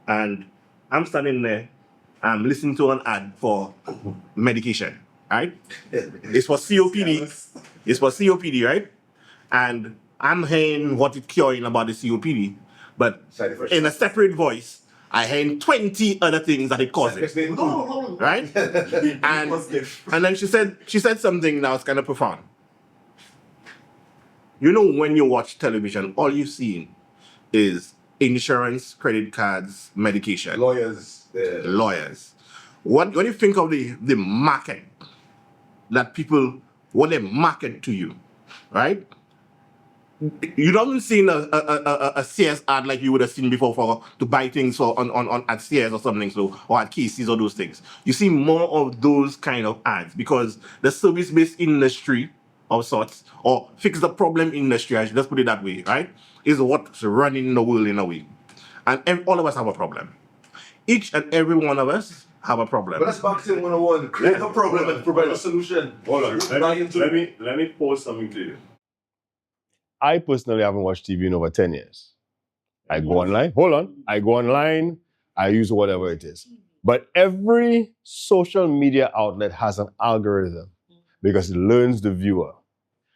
and I'm standing there, I'm listening to an ad for medication, right? It's for COPD. It's for COPD, right? And I'm hearing what it's curing about the COPD, but in a separate voice, I heard 20 other things that it causes. Right? and then she said something that was kind of profound. You know, when you watch television, all you see is insurance, credit cards, medication. Lawyers. When you think of the market that people, what they market to you, right? You don't see a Sears ad like you would have seen before to buy things on at Sears or something, so, or at Casey's or those things. You see more of those kind of ads because the service-based industry of sorts, or fix the problem industry, I should just put it that way, right, is what's running the world in a way. And all of us have a problem. Each and every one of us have a problem. But that's boxing 101. Create a problem and provide a solution. Hold on. Let me pose something to you. I personally haven't watched TV in over 10 years. I go online. Hold on. I go online. I use whatever it is. But every social media outlet has an algorithm because it learns the viewer.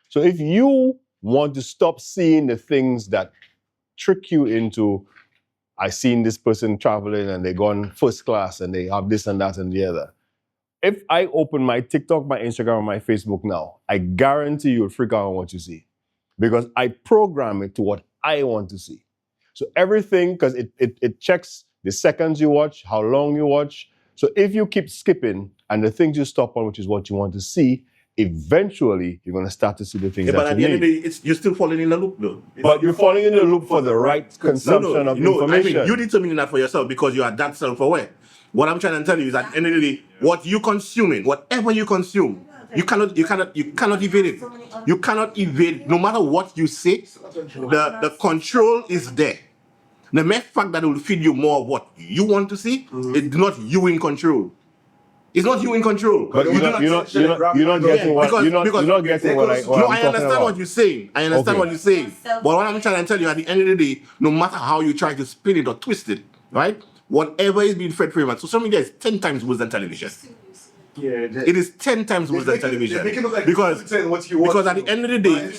So if you want to stop seeing the things that trick you into, I seen this person traveling and they gone first class and they have this and that and the other. If I open my TikTok, my Instagram, my Facebook now, I guarantee you'll freak out on what you see. Because I program it to what I want to see. So everything, because it checks the seconds you watch, how long you watch. So if you keep skipping and the things you stop on, which is what you want to see, eventually you're going to start to see the things that you need. But at the end of the day, you're still falling in the loop, though. But you're falling in the loop for the right consumption of information. I mean, you determine that for yourself because you are that self-aware. What I'm trying to tell you is at the end of the day, what you consuming, whatever you consume, you cannot evade it. You cannot evade it. No matter what you say, the control is there. The mere fact that it will feed you more of what you want to see, it's not you in control. It's not you in control. But you're not getting what I understand what you're saying. I understand what you're saying. But what I'm trying to tell you, at the end of the day, no matter how you try to spin it or twist it, right? Whatever is being fed for you, social media is 10 times worse than television. Yeah, it is 10 times worse than television. Because at the end of the day,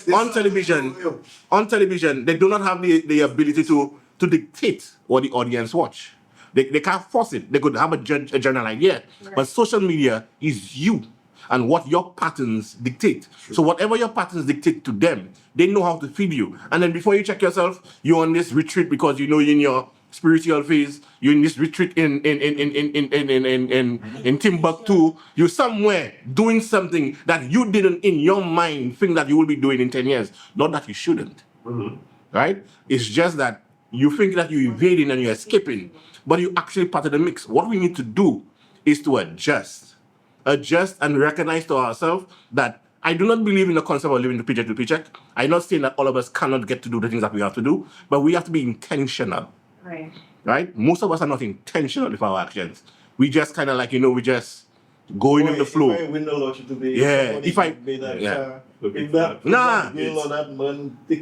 on television, they do not have the ability to dictate what the audience watch. They can't force it. They could have a general idea. Right. But social media is you and what your patterns dictate. True. So whatever your patterns dictate to them, they know how to feed you. And then before you check yourself, you're on this retreat because you know you're in your spiritual phase, you're in this retreat in Timbuktu, you're somewhere doing something that you didn't in your mind think that you will be doing in 10 years. Not that you shouldn't. Mm-hmm. Right? It's just that you think that you're evading and you're escaping, but you're actually part of the mix. What we need to do is to adjust and recognize to ourselves that I do not believe in the concept of living to paycheck. I'm not saying that all of us cannot get to do the things that we have to do, but we have to be intentional. Right? Most of us are not intentional with our actions. We just kind of like, we just going with the flow. If I win the lottery today, if I take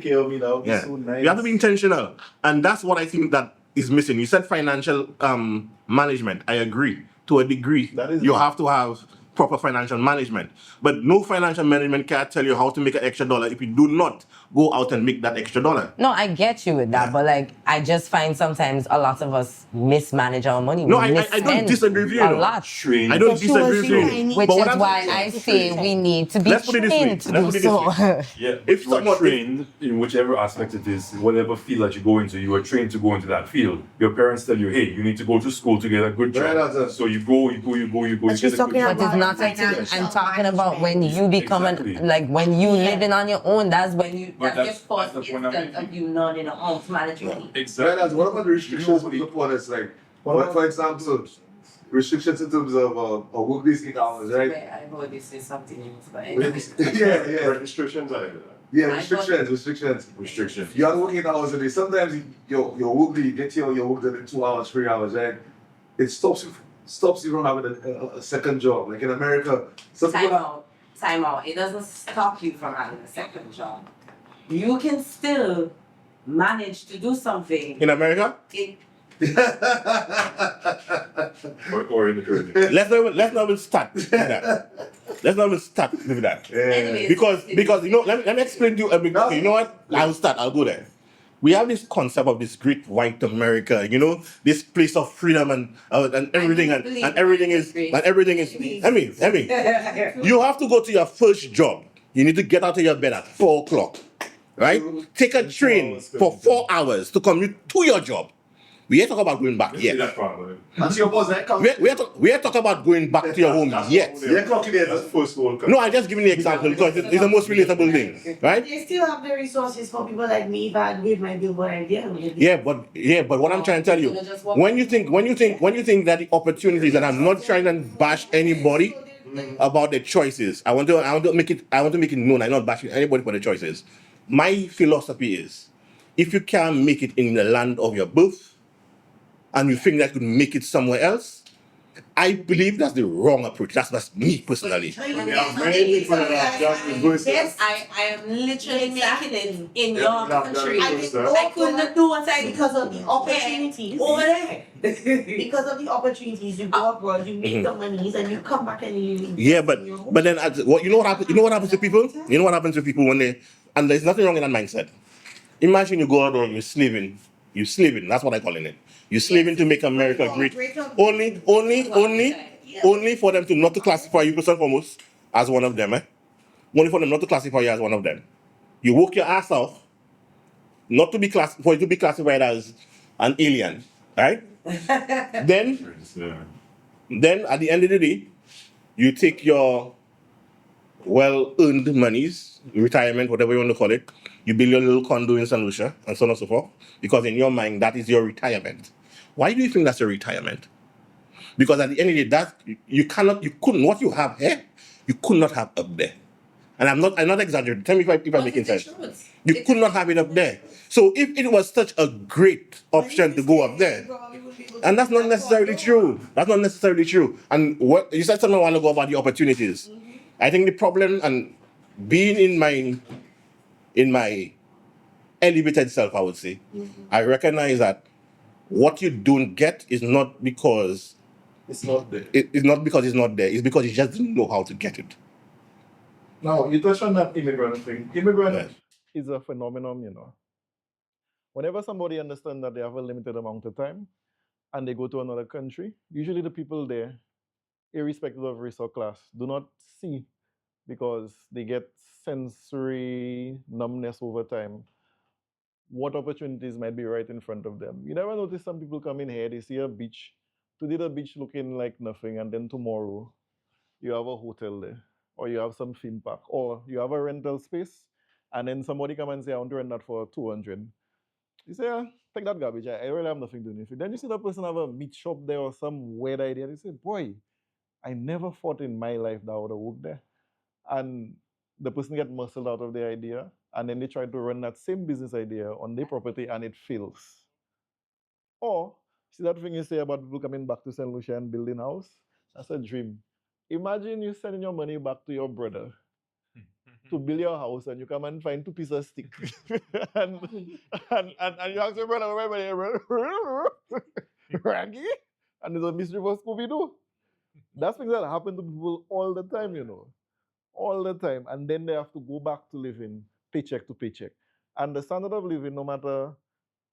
care of me now. Yeah. So nice. You have to be intentional. And that's what I think that is missing. You said financial management. I agree. To a degree, you have to have proper financial management. But no financial management can tell you how to make an extra dollar if you do not go out and make that extra dollar. No, I get you with that, but I just find sometimes a lot of us mismanage our money. No, I don't disagree with you. A lot. I don't disagree with you. Which is why I say we need to be trained to do so. Yeah, if you are trained in whichever aspect it is, whatever field that you go into, you are trained to go into that field. Your parents tell you, hey, you need to go to school to get a good job. So you go. But she's talking about I'm talking about when you become when you living on your own. That's when you. That's your first instance of you learning how to manage money. Exactly. What about the restrictions we look for? It's like, for example, restrictions in terms of a workdays 8 hours, right? I know this is something you but yeah. Restrictions are Yeah, restrictions. You are working 8 hours a day. Sometimes your work day, your work done in 2 hours, 3 hours, right? It stops you from having a second job. Like in America, some people Time out. It doesn't stop you from having a second job. You can still manage to do something. In America? Or in the Caribbean. Let's not even start with that. Let's not even start with that. Anyways, Because you know, let me explain to you. Okay, you know what? I'll go there. We have this concept of this great white America, you know, this place of freedom and everything and everything is. Emmy, you have to go to your first job. You need to get out of your bed at 4 o'clock, right? Take a train for 4 hours to commute to your job. We ain't talking about going back yet. That's your boss, We ain't talking about going back to your home yet. That's first world cup. No, I'm just giving you an example because it's the most relatable thing, right? They still have the resources for people like me if I had with my billboard idea. Yeah, but what I'm trying to tell you, when you think that the opportunities, and I'm not trying to bash anybody about their choices. I want to make it known I'm not bashing anybody for their choices. My philosophy is, if you can't make it in the land of your birth, and you think that you can make it somewhere else, I believe that's the wrong approach. That's me personally. Yes, I am literally making it in your country. I couldn't do outside because of the opportunities. Over there. Because of the opportunities, you go abroad, you make the monies, and you come back and you. Yeah, but then you know what happens? You know what happens to people? You know what happens to people when they, and there's nothing wrong in that mindset. Imagine you go out and you're slaving. That's what I'm calling it. You're slaving to make America great. Only for them to not to classify you first and foremost as one of them. Only for them not to classify you as one of them. You work your ass off, not to be for you to be classified as an alien, right? Then at the end of the day, you take your well-earned monies, retirement, whatever you want to call it, you build your little condo in St. Lucia, and so on and so forth, because in your mind, that is your retirement. Why do you think that's your retirement? Because at the end of the day, what you have here, you could not have up there. And I'm not exaggerating. Tell me if I'm making sense. You could not have it up there. So if it was such a great option to go up there, and that's not necessarily true. And what you said something a while ago about the opportunities. I think the problem, and being in my elevated self, I would say, I recognize that what you don't get is not because It's not there. it's not because it's not there. It's because you just didn't know how to get it. Now, you touched on that immigrant thing. Immigrant is a phenomenon, you know. Whenever somebody understands that they have a limited amount of time and they go to another country, usually the people there, irrespective of race or class, do not see because they get sensory numbness over time what opportunities might be right in front of them. You never notice some people come in here, they see a beach. Today the beach looking like nothing, and then tomorrow you have a hotel there, or you have some theme park, or you have a rental space, and then somebody come and say, I want to rent that for 200. You say, take that garbage, I really have nothing to do with it. Then you see the person have a meat shop there or some weird idea. They say, boy, I never thought in my life that I would have worked there. And the person get muscled out of their idea, and then they try to run that same business idea on their property, and it fails. Or, see that thing you say about people coming back to St. Lucia and building house? That's a dream. Imagine you sending your money back to your brother to build your house, and you come and find 2 pieces of stick. and you ask your brother, where are you, Raggy? And there's a mystery for Scooby-Doo. That's things that happen to people all the time, you know. All the time. And then they have to go back to living paycheck to paycheck. And the standard of living, no matter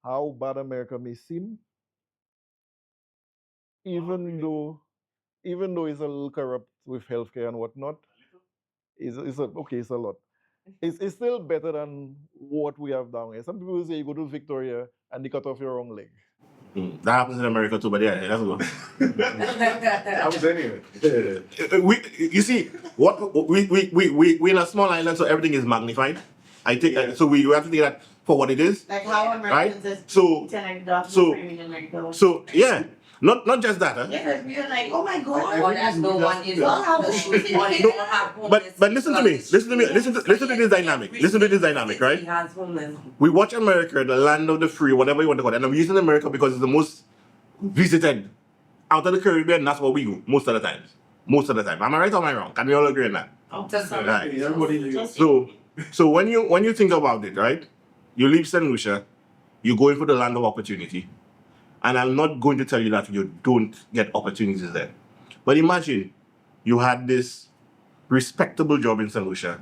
how bad America may seem, even though it's a little corrupt with healthcare and whatnot, it's a lot. It's still better than what we have down here. Some people say you go to Victoria and they cut off your wrong leg. That happens in America too, but yeah, let's go. happens anyway. You see, we in a small island, so everything is magnified. I think so. We have to take that for what it is. Like how Americans right? So yeah. Not just that, huh? Yeah, we're like, oh my God. Or that no one is But listen to me. Listen to this dynamic. Listen to this dynamic, right? He has homeless. We watch America, the land of the free, whatever you want to call it. And I'm using America because it's the most visited out of the Caribbean. That's what we do most of the times. Most of the time. Am I right or am I wrong? Can we all agree on that? Right. Everybody, So when you think about it, right? You leave St. Lucia, you go in for the land of opportunity. And I'm not going to tell you that you don't get opportunities there. But imagine you had this respectable job in St. Lucia.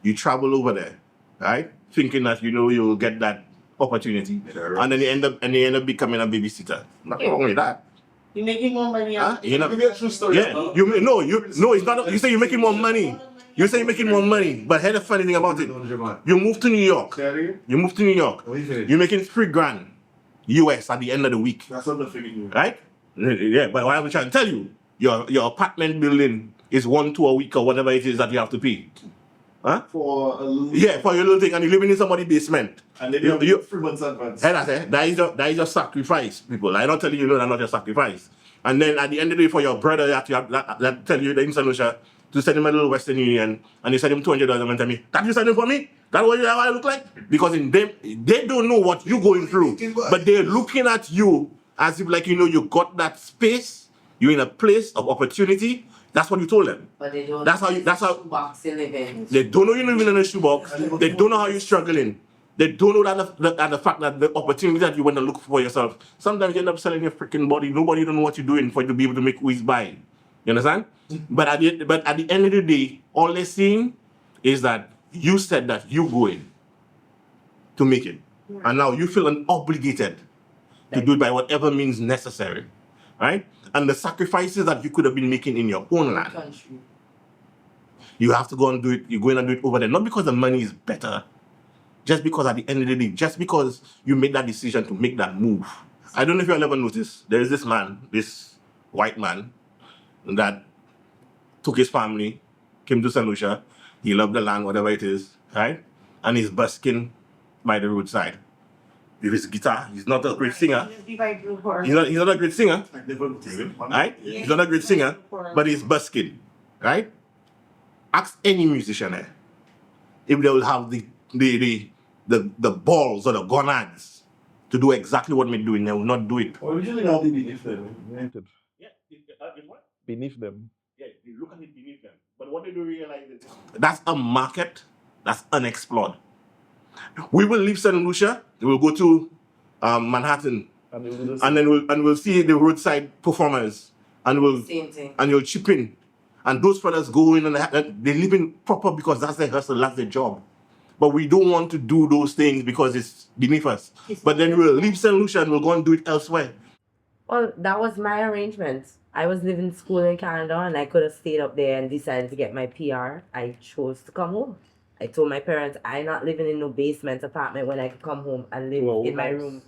You travel over there, right? Thinking that you'll get that opportunity. And then you end up becoming a babysitter. Nothing wrong with that. You're making more money. Huh? After You know, Maybe a true story. yeah, no, it's not. You say you're making more money. You say you're making more money, but here's the funny thing about it. You move to New York. You move to New York. You're making $3,000 US at the end of the week, That's not the figure. right? Yeah, but what I'm trying to tell you, your apartment building is 1 to a week or whatever it is that you have to pay. Huh? For a little. Yeah, for your little thing, and you're living in somebody's basement. And then You- you have 3 months advance. And I say, that is your sacrifice, people. I'm not telling you, no, that's not your sacrifice. And then at the end of the day, for your brother that tell you the in St. Lucia to send him a little Western Union, and you send him $200 and tell me, that you send him for me? That's what I look like? Because in them, they don't know what you're going through, but they're looking at you as if like, you got that space, you're in a place of opportunity. That's what you told them. But they don't. That's how box you live in. they don't know you're living in a shoebox. They don't know how you're struggling. They don't know that the fact that the opportunity that you want to look for yourself. Sometimes you end up selling your freaking body. Nobody don't know what you're doing for you to be able to make who is buying. You understand? But at the end of the day, all they're seeing is that you said that you're going to make it, and now you feel obligated to do it by whatever means necessary, right? And the sacrifices that you could have been making in your own land, Country. you have to go and do it. You're going to do it over there, not because the money is better, just because at the end of the day, just because you made that decision to make that move. I don't know if you'll ever notice, there is this man, this white man, that took his family, came to St. Lucia, he loved the land, whatever it is, right? And he's busking by the roadside with his guitar. He's not a great singer. He's not a great singer, right? He's not a great singer, but he's busking, right? Ask any musician there if they will have the balls or the gonads to do exactly what we're doing. They will not do it. Well, usually now they beneath them. Yeah, what? Beneath them. Yeah, they look at it beneath them. But what they do realize is that's a market that's unexplored. We will leave St. Lucia, we will go to Manhattan, and then we'll see the roadside performers, and Same thing. and you'll chip in. And those fellas go in and they live in proper because that's their hustle, that's their job. But we don't want to do those things because it's beneath us. But then we'll leave St. Lucia and we'll go and do it elsewhere. Well, that was my arrangement. I was living school in Canada and I could have stayed up there and decided to get my PR. I chose to come home. I told my parents I'm not living in no basement apartment when I could come home and live in my room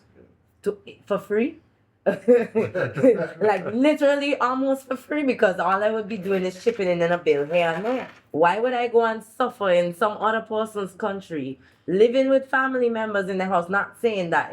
for free. Like literally almost for free, because all I would be doing is chipping in a bill here and there. Why would I go and suffer in some other person's country, living with family members in the house, not saying that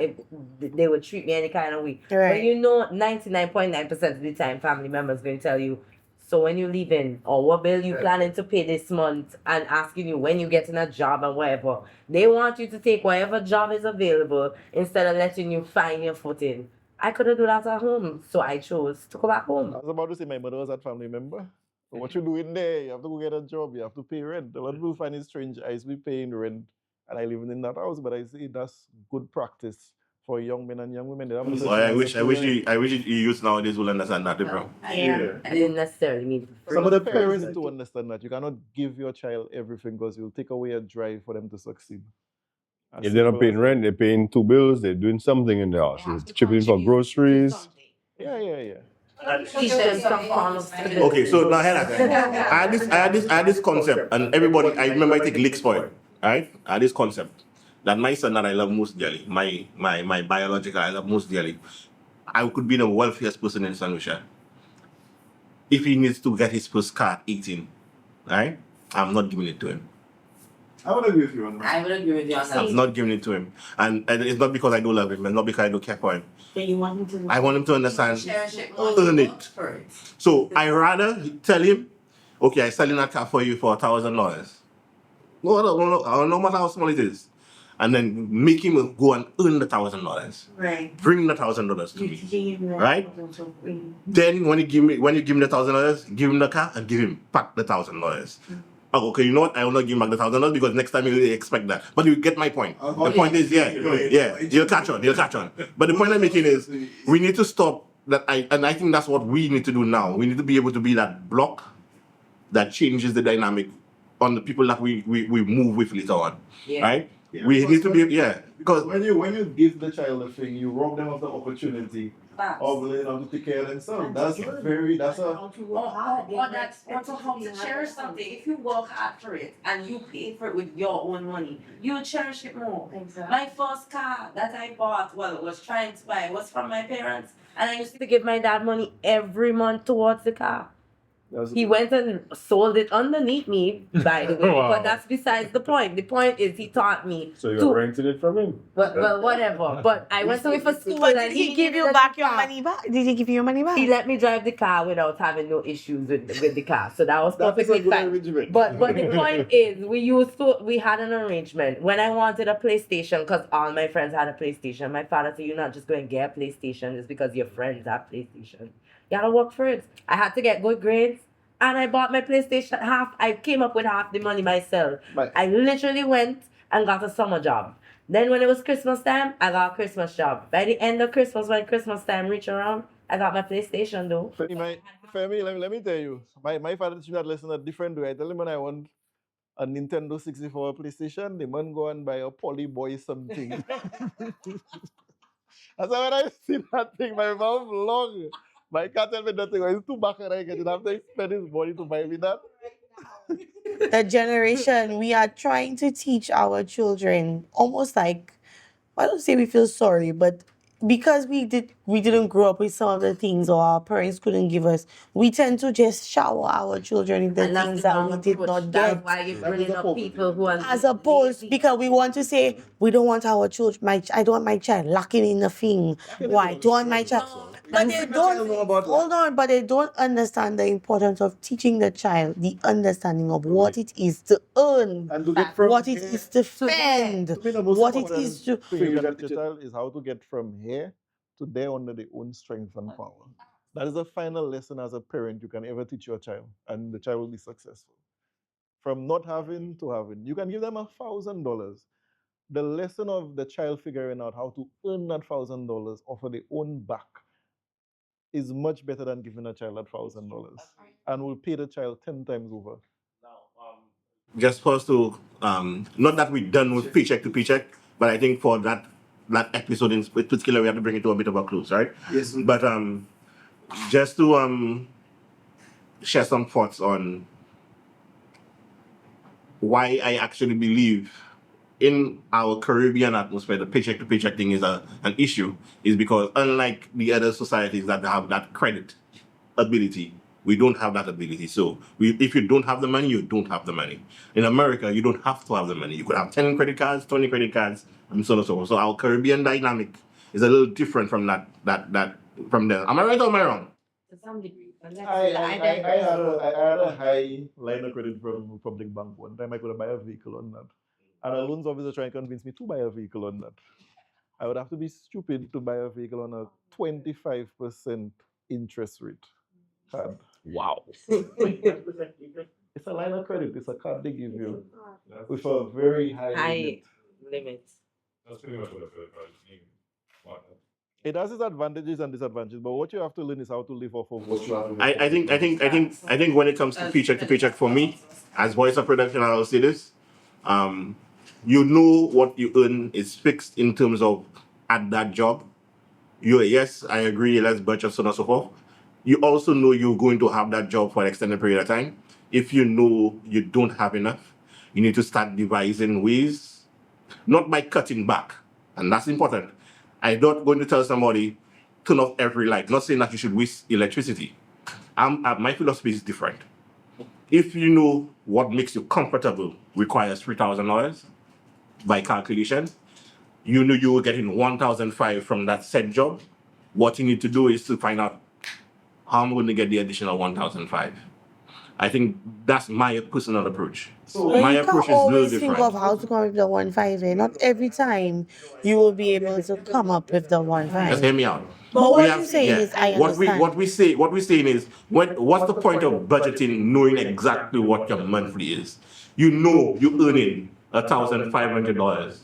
they would treat me any kind of way. Right. But 99.9% of the time family members going to tell you, so when you leaving or what bill you planning to pay this month, and asking you when you getting a job and whatever. They want you to take whatever job is available instead of letting you find your footing. I could have done that at home, so I chose to go back home. I was about to say my mother was a family member. So what you doing there? You have to go get a job. You have to pay rent. A lot of people find it strange. I used to be paying rent and I live in that house, but I say that's good practice for young men and young women. They have to So I wish you youth nowadays will understand that, bro. I didn't necessarily mean Some of the parents need to understand that you cannot give your child everything because you'll take away a drive for them to succeed. As If they're not simple paying as rent, they're paying 2 bills, they're doing something in the house. They're chipping for groceries. that. Yeah. teach them some form of stability. Okay, so now here I had this concept, and everybody, I remember I take licks for it, right? I had this concept that my son that I love most dearly, my biological I love most dearly, I could be the wealthiest person in St. Lucia. If he needs to get his first car at 18, right? I'm not giving it to him. I would agree with you on that. I would agree with you on I'm that. not giving it to him. And it's not because I don't love him and not because I don't care for him. But you want him to I want him to understand, Cherish it more. earn Work it. for it. So I rather tell him, okay, I'm selling that car for you for $1,000. No matter how small it is. And then make him go and earn the $1,000. right. Bring the $1,000 to You're me. teaching him that Right? importance of bringing- Then when you give me the $1,000, give him the car and give him back the $1,000. Oh, okay, you know what? I will not give him back the $1,000 because next time you expect that. But you get my point. The point is, you'll catch on. But the point I'm making is, we need to stop that. I think that's what we need to do now. We need to be able to be that block that changes the dynamic on the people that we move with later on. Yeah. Right? Yeah, We need to be because because when you give the child a thing, you rob them of the opportunity Facts. of learning how to take care of themselves. That's How to work hard. Or that's also how to cherish something. If you work hard for it and you pay for it with your own money, you cherish it more. Exactly. My first car that I bought, was trying to buy, was from my parents. And I used to give my dad money every month towards the car. He went and sold it underneath me, by the way, Wow. but that's besides the point. The point is he taught me So to, you're renting it from him? well, whatever. But I went away for school But and did he give gave you me back the your car. money back? Did he give you your money back? He let me drive the car without having no issues with the car. So that was That is a perfectly good fine. arrangement. But the point is, we had an arrangement. When I wanted a PlayStation, because all my friends had a PlayStation, my father said, "You're not just going to get a PlayStation just because your friends have PlayStation. You gotta work for it." I had to get good grades. And I bought my PlayStation I came up with half the money myself. Right. I literally went and got a summer job. Then when it was Christmas time, I got a Christmas job. By the end of Christmas, when Christmas time reached around, I got my PlayStation though. Femi, let me tell you, my father teach me that lesson a different way. I tell him when I want a Nintendo 64 PlayStation, the man go and buy a Poly Boy something. And so when I see that thing, my mouth long. My cat tell me nothing. It's too back and I get it. After he spend his money to buy me that. The generation, we are trying to teach our children almost like, I don't say we feel sorry, but because we didn't grow up with some of the things or our parents couldn't give us, we tend to just shower our children in the And that's things the that wrong we did approach. not That's get. why you're bringing up people who are As opposed, lazy. because we want to say we don't want our children, I don't want my child locking in the thing. Why? I don't want my child. But they don't. Hold on, but they don't understand the importance of teaching the child the understanding of what it is to earn, And to get from what it here- is to spend, To me, the most what it important is to. thing you can teach your child is how to get from here to there under their own strength and power. That is the final lesson as a parent you can ever teach your child, and the child will be successful. From not having to having. You can give them $1,000. The lesson of the child figuring out how to earn that $1,000 off of their own back is much better than giving a child that $1,000, and will pay the child 10 times over. just for us to not that we're done with paycheck to paycheck, but I think for that episode in particular we have to bring it to a bit of a close, right? Yes. But just to share some thoughts on why I actually believe in our Caribbean atmosphere, the paycheck to paycheck thing is an issue, is because unlike the other societies that have that credit ability, we don't have that ability. So if you don't have the money, you don't have the money. In America, you don't have to have the money. You could have 10 credit cards, 20 credit cards, and so on and so forth. So our Caribbean dynamic is a little different from that from there. Am I right or am I wrong? To some degree. But let's I see, had a high line of credit from Public Bank one time. I could have buy a vehicle on that. And a loans officer trying to convince me to buy a vehicle on that. I would have to be stupid to buy a vehicle on a 25% interest rate card. Wow. It's a line of credit. It's a card they give you with a very high high limit. limits. That's pretty much what I feel like. It has its advantages and disadvantages, but what you have to learn is how to live off of what you have. I think when it comes to paycheck for me, as voice of production, I'll say this. You know what you earn is fixed in terms of at that job. Yes, I agree, let's budget, so on and so forth. You also know you're going to have that job for an extended period of time. If you know you don't have enough, you need to start devising ways, not by cutting back, and that's important. I'm not going to tell somebody, turn off every light, not saying that you should waste electricity. My philosophy is different. if you know what makes you comfortable requires $3,000 by calculation, you know you were getting 1,005 from that said job. What you need to do is to find out how I'm going to get the additional 1,005. I think that's my personal approach. But My you approach can't is a little always think different. of how to come up with the 1.5. Not every time you will be able to come up with the Just hear 1.5. me out. But what you're saying is, I What understand. we're saying is, what's the point of budgeting knowing exactly what your monthly is? You know you're earning $1,500.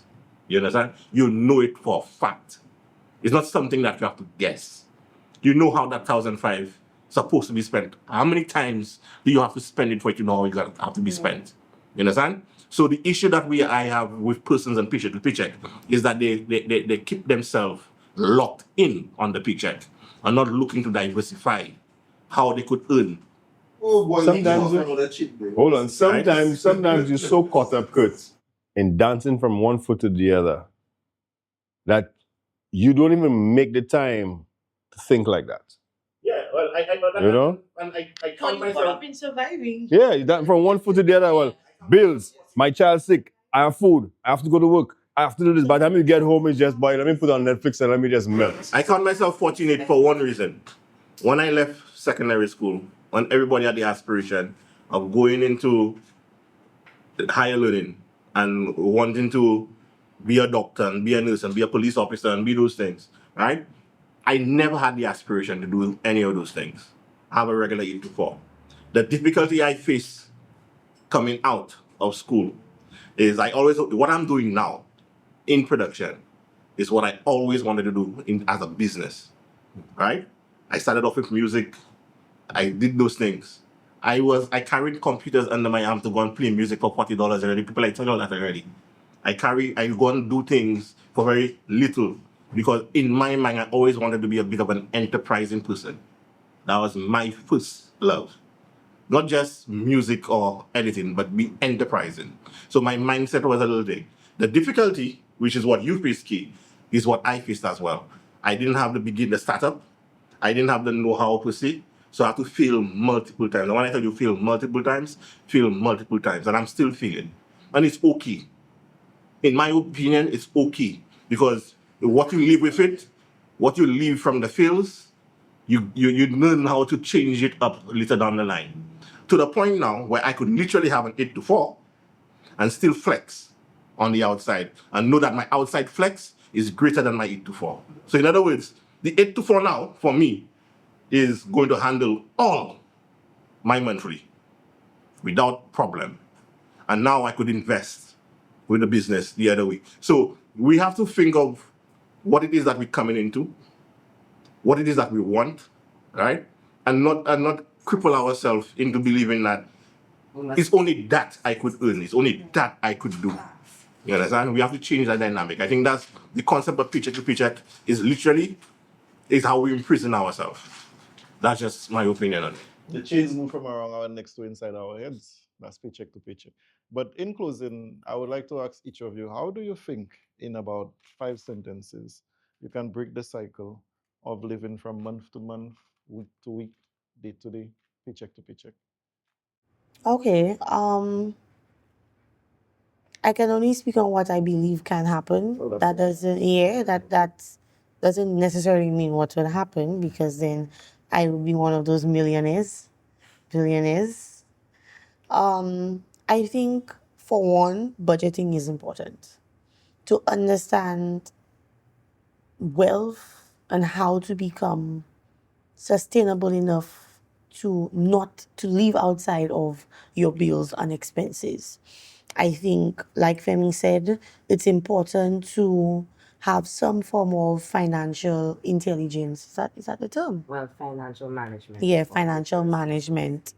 You understand? You know it for a fact. It's not something that you have to guess. You know how that 1,005 supposed to be spent. How many times do you have to spend it for it to know how it have to be spent? You understand? So the issue that I have with persons and paycheck to paycheck is that they keep themselves locked in on the paycheck and not looking to diversify how they could earn. Oh boy, Sometimes you know that shit, bro. Hold on. Sometimes you're so caught up, Kurt, in dancing from one foot to the other that you don't even make the time to think like that. Yeah, well, You know? and I But count you caught myself. up in surviving. Yeah, you dance from one foot to the other. Well, bills, my child's sick, I have food, I have to go to work, I have to do this. By the time you get home, it's just, boy, let me put on Netflix and let me just melt. I count myself fortunate for one reason. When I left secondary school, when everybody had the aspiration of going into higher learning and wanting to be a doctor and be a nurse and be a police officer and be those things, right? I never had the aspiration to do any of those things. I have a regular 8 to 4. The difficulty I face coming out of school is what I'm doing now in production is what I always wanted to do as a business, right? I started off with music. I did those things. I carried computers under my arm to go and play music for $40 already. People like tell you that already. I go and do things for very little because in my mind I always wanted to be a bit of an enterprising person. That was my first love. Not just music or anything, but be enterprising. So my mindset was a little big. The difficulty, which is what you faced, Key, is what I faced as well. I didn't have the startup. I didn't have the know-how per se. So I had to fail multiple times. And when I tell you fail multiple times. And I'm still failing. And it's okay. In my opinion, it's okay. Because what you live with it, what you leave from the fails, you learn how to change it up later down the line. To the point now where I could literally have an 8 to 4 and still flex on the outside and know that my outside flex is greater than my 8 to 4. So in other words, the 8 to 4 now for me is going to handle all my monthly without problem. And now I could invest with the business the other way. So we have to think of what it is that we're coming into, what it is that we want, right? And not cripple ourselves into believing that it's only that I could earn, it's only that I could do. You understand? We have to change that dynamic. I think that's the concept of paycheck to paycheck is how we imprison ourselves. That's just my opinion on it. The chains move from around our necks to inside our heads. That's paycheck to paycheck. But in closing, I would like to ask each of you, how do you think in about 5 sentences you can break the cycle of living from month to month, week to week, day to day, paycheck to paycheck? Okay. I can only speak on what I believe can happen. Well, That doesn't, yeah, that doesn't necessarily mean what will happen because then I will be one of those billionaires. I think for one, budgeting is important to understand wealth and how to become sustainable enough to not to live outside of your bills and expenses. I think, like Femi said, it's important to have some form of financial intelligence. Is that the term? Well, financial management. Yeah, financial management.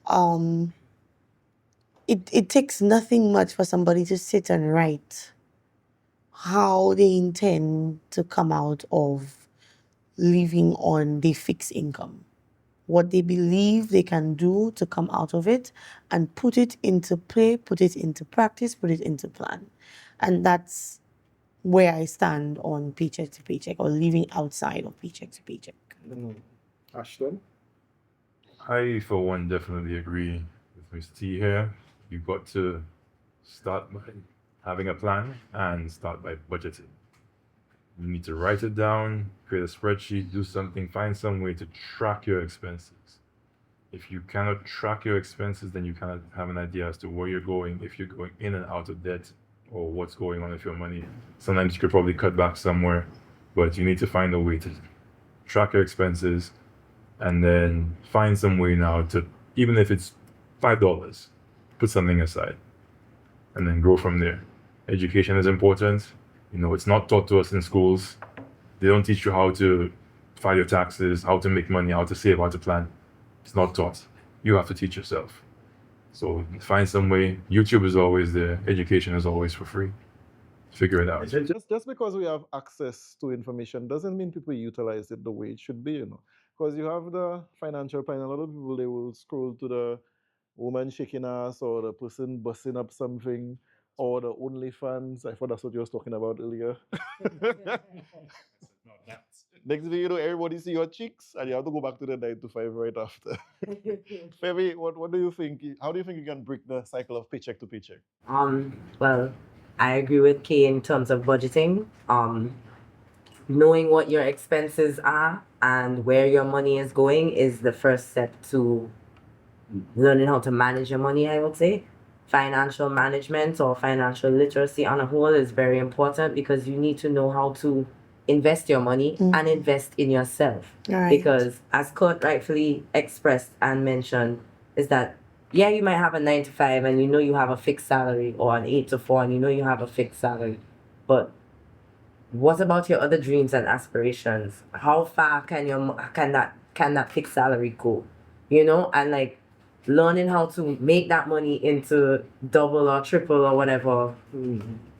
Um, it takes nothing much for somebody to sit and write how they intend to come out of living on the fixed income, what they believe they can do to come out of it, and put it into play, put it into practice, put it into plan. And that's where I stand on paycheck to paycheck or living outside of paycheck to paycheck. Ashton? I, for one, definitely agree with Mr. T here. You've got to start by having a plan and start by budgeting. You need to write it down, create a spreadsheet, do something, find some way to track your expenses. If you cannot track your expenses, then you cannot have an idea as to where you're going, if you're going in and out of debt, or what's going on with your money. Sometimes you could probably cut back somewhere, but you need to find a way to track your expenses and then find some way now to, even if it's $5, put something aside and then grow from there. Education is important. You know, it's not taught to us in schools. They don't teach you how to file your taxes, how to make money, how to save, how to plan. It's not taught. You have to teach yourself. So find some way. YouTube is always there. Education is always for free. Figure it out. Just because we have access to information doesn't mean people utilize it the way it should be, you know. Because you have the financial plan, a lot of people, they will scroll to the woman shaking ass or the person busting up something or the OnlyFans. I thought that's what you was talking about earlier. Next thing you know, everybody see your cheeks and you have to go back to the 9 to 5 right after. Femi, what do you think? How do you think you can break the cycle of paycheck to paycheck? Well, I agree with Kay in terms of budgeting. Knowing what your expenses are and where your money is going is the first step to learning how to manage your money, I would say. Financial management or financial literacy on a whole is very important because you need to know how to invest your money and invest in yourself. Right. Because as Kurt rightfully expressed and mentioned, is that yeah, you might have a 9 to 5 and you know you have a fixed salary, or an 8 to 4 and you know you have a fixed salary. But what about your other dreams and aspirations? How far can that fixed salary go? You know, and like learning how to make that money into double or triple or whatever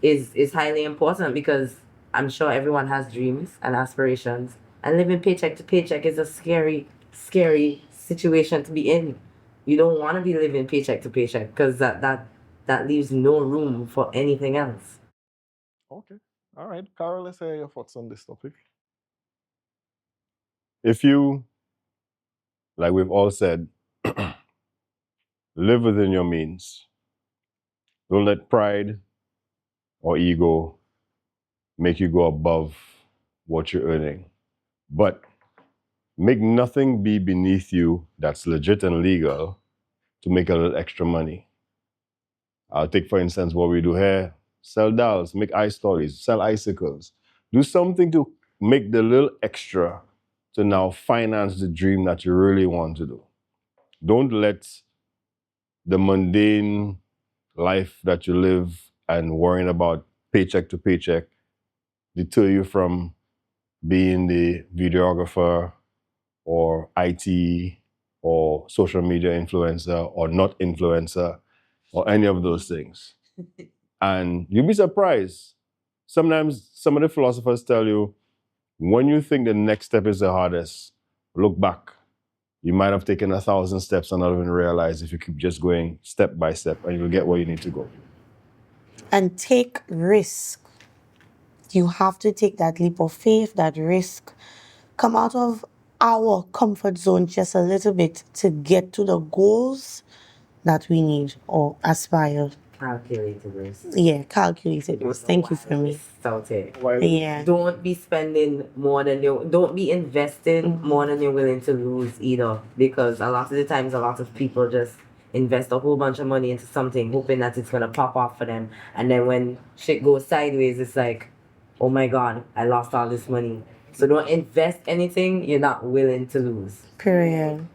is highly important, because I'm sure everyone has dreams and aspirations, and living paycheck to paycheck is a scary situation to be in. You don't want to be living paycheck to paycheck because that leaves no room for anything else. Okay. All right. Carol, let's hear your thoughts on this topic. If you, like we've all said, live within your means, don't let pride or ego make you go above what you're earning. But make nothing be beneath you that's legit and legal to make a little extra money. I'll take, for instance, what we do here. Sell dolls, make ice stories, sell icicles. Do something to make the little extra to now finance the dream that you really want to do. Don't let the mundane life that you live and worrying about paycheck to paycheck deter you from being the videographer or IT or social media influencer or not influencer or any of those things. And you'll be surprised. Sometimes some of the philosophers tell you, when you think the next step is the hardest, look back. You might have taken 1,000 steps and not even realize if you keep just going step by step, and you'll get where you need to go. And take risk. You have to take that leap of faith, that risk. Come out of our comfort zone just a little bit to get to the goals that we need or aspire. Calculated risk. Yeah, calculated risk. Thank you for me. Out here. Yeah. Don't be spending more than don't be investing more than you're willing to lose either. Because a lot of the times, a lot of people just invest a whole bunch of money into something hoping that it's gonna pop off for them. And then when shit goes sideways, it's like, oh my God, I lost all this money. So don't invest anything you're not willing to lose. Period.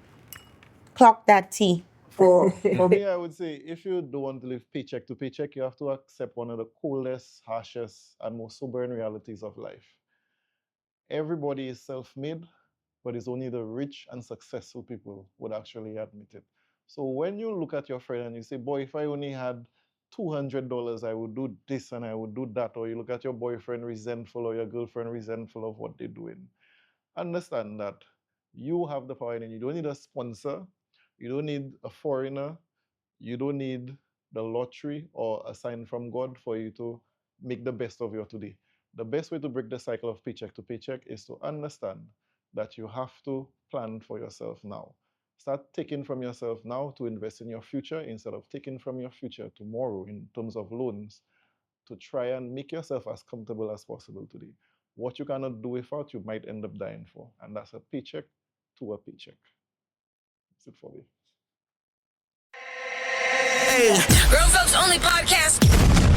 Clock that T. For me, I would say if you don't want to live paycheck to paycheck, you have to accept one of the coldest, harshest, and most sobering realities of life. Everybody is self-made, but it's only the rich and successful people would actually admit it. So when you look at your friend and you say, boy, if I only had $200, I would do this and I would do that. Or you look at your boyfriend resentful or your girlfriend resentful of what they're doing. Understand that you have the power and you don't need a sponsor. You don't need a foreigner. You don't need the lottery or a sign from God for you to make the best of your today. The best way to break the cycle of paycheck to paycheck is to understand that you have to plan for yourself now. Start taking from yourself now to invest in your future instead of taking from your future tomorrow in terms of loans to try and make yourself as comfortable as possible today. What you cannot do without, you might end up dying for. And that's a paycheck to a paycheck. That's it for me. Grown Folks Only Podcast.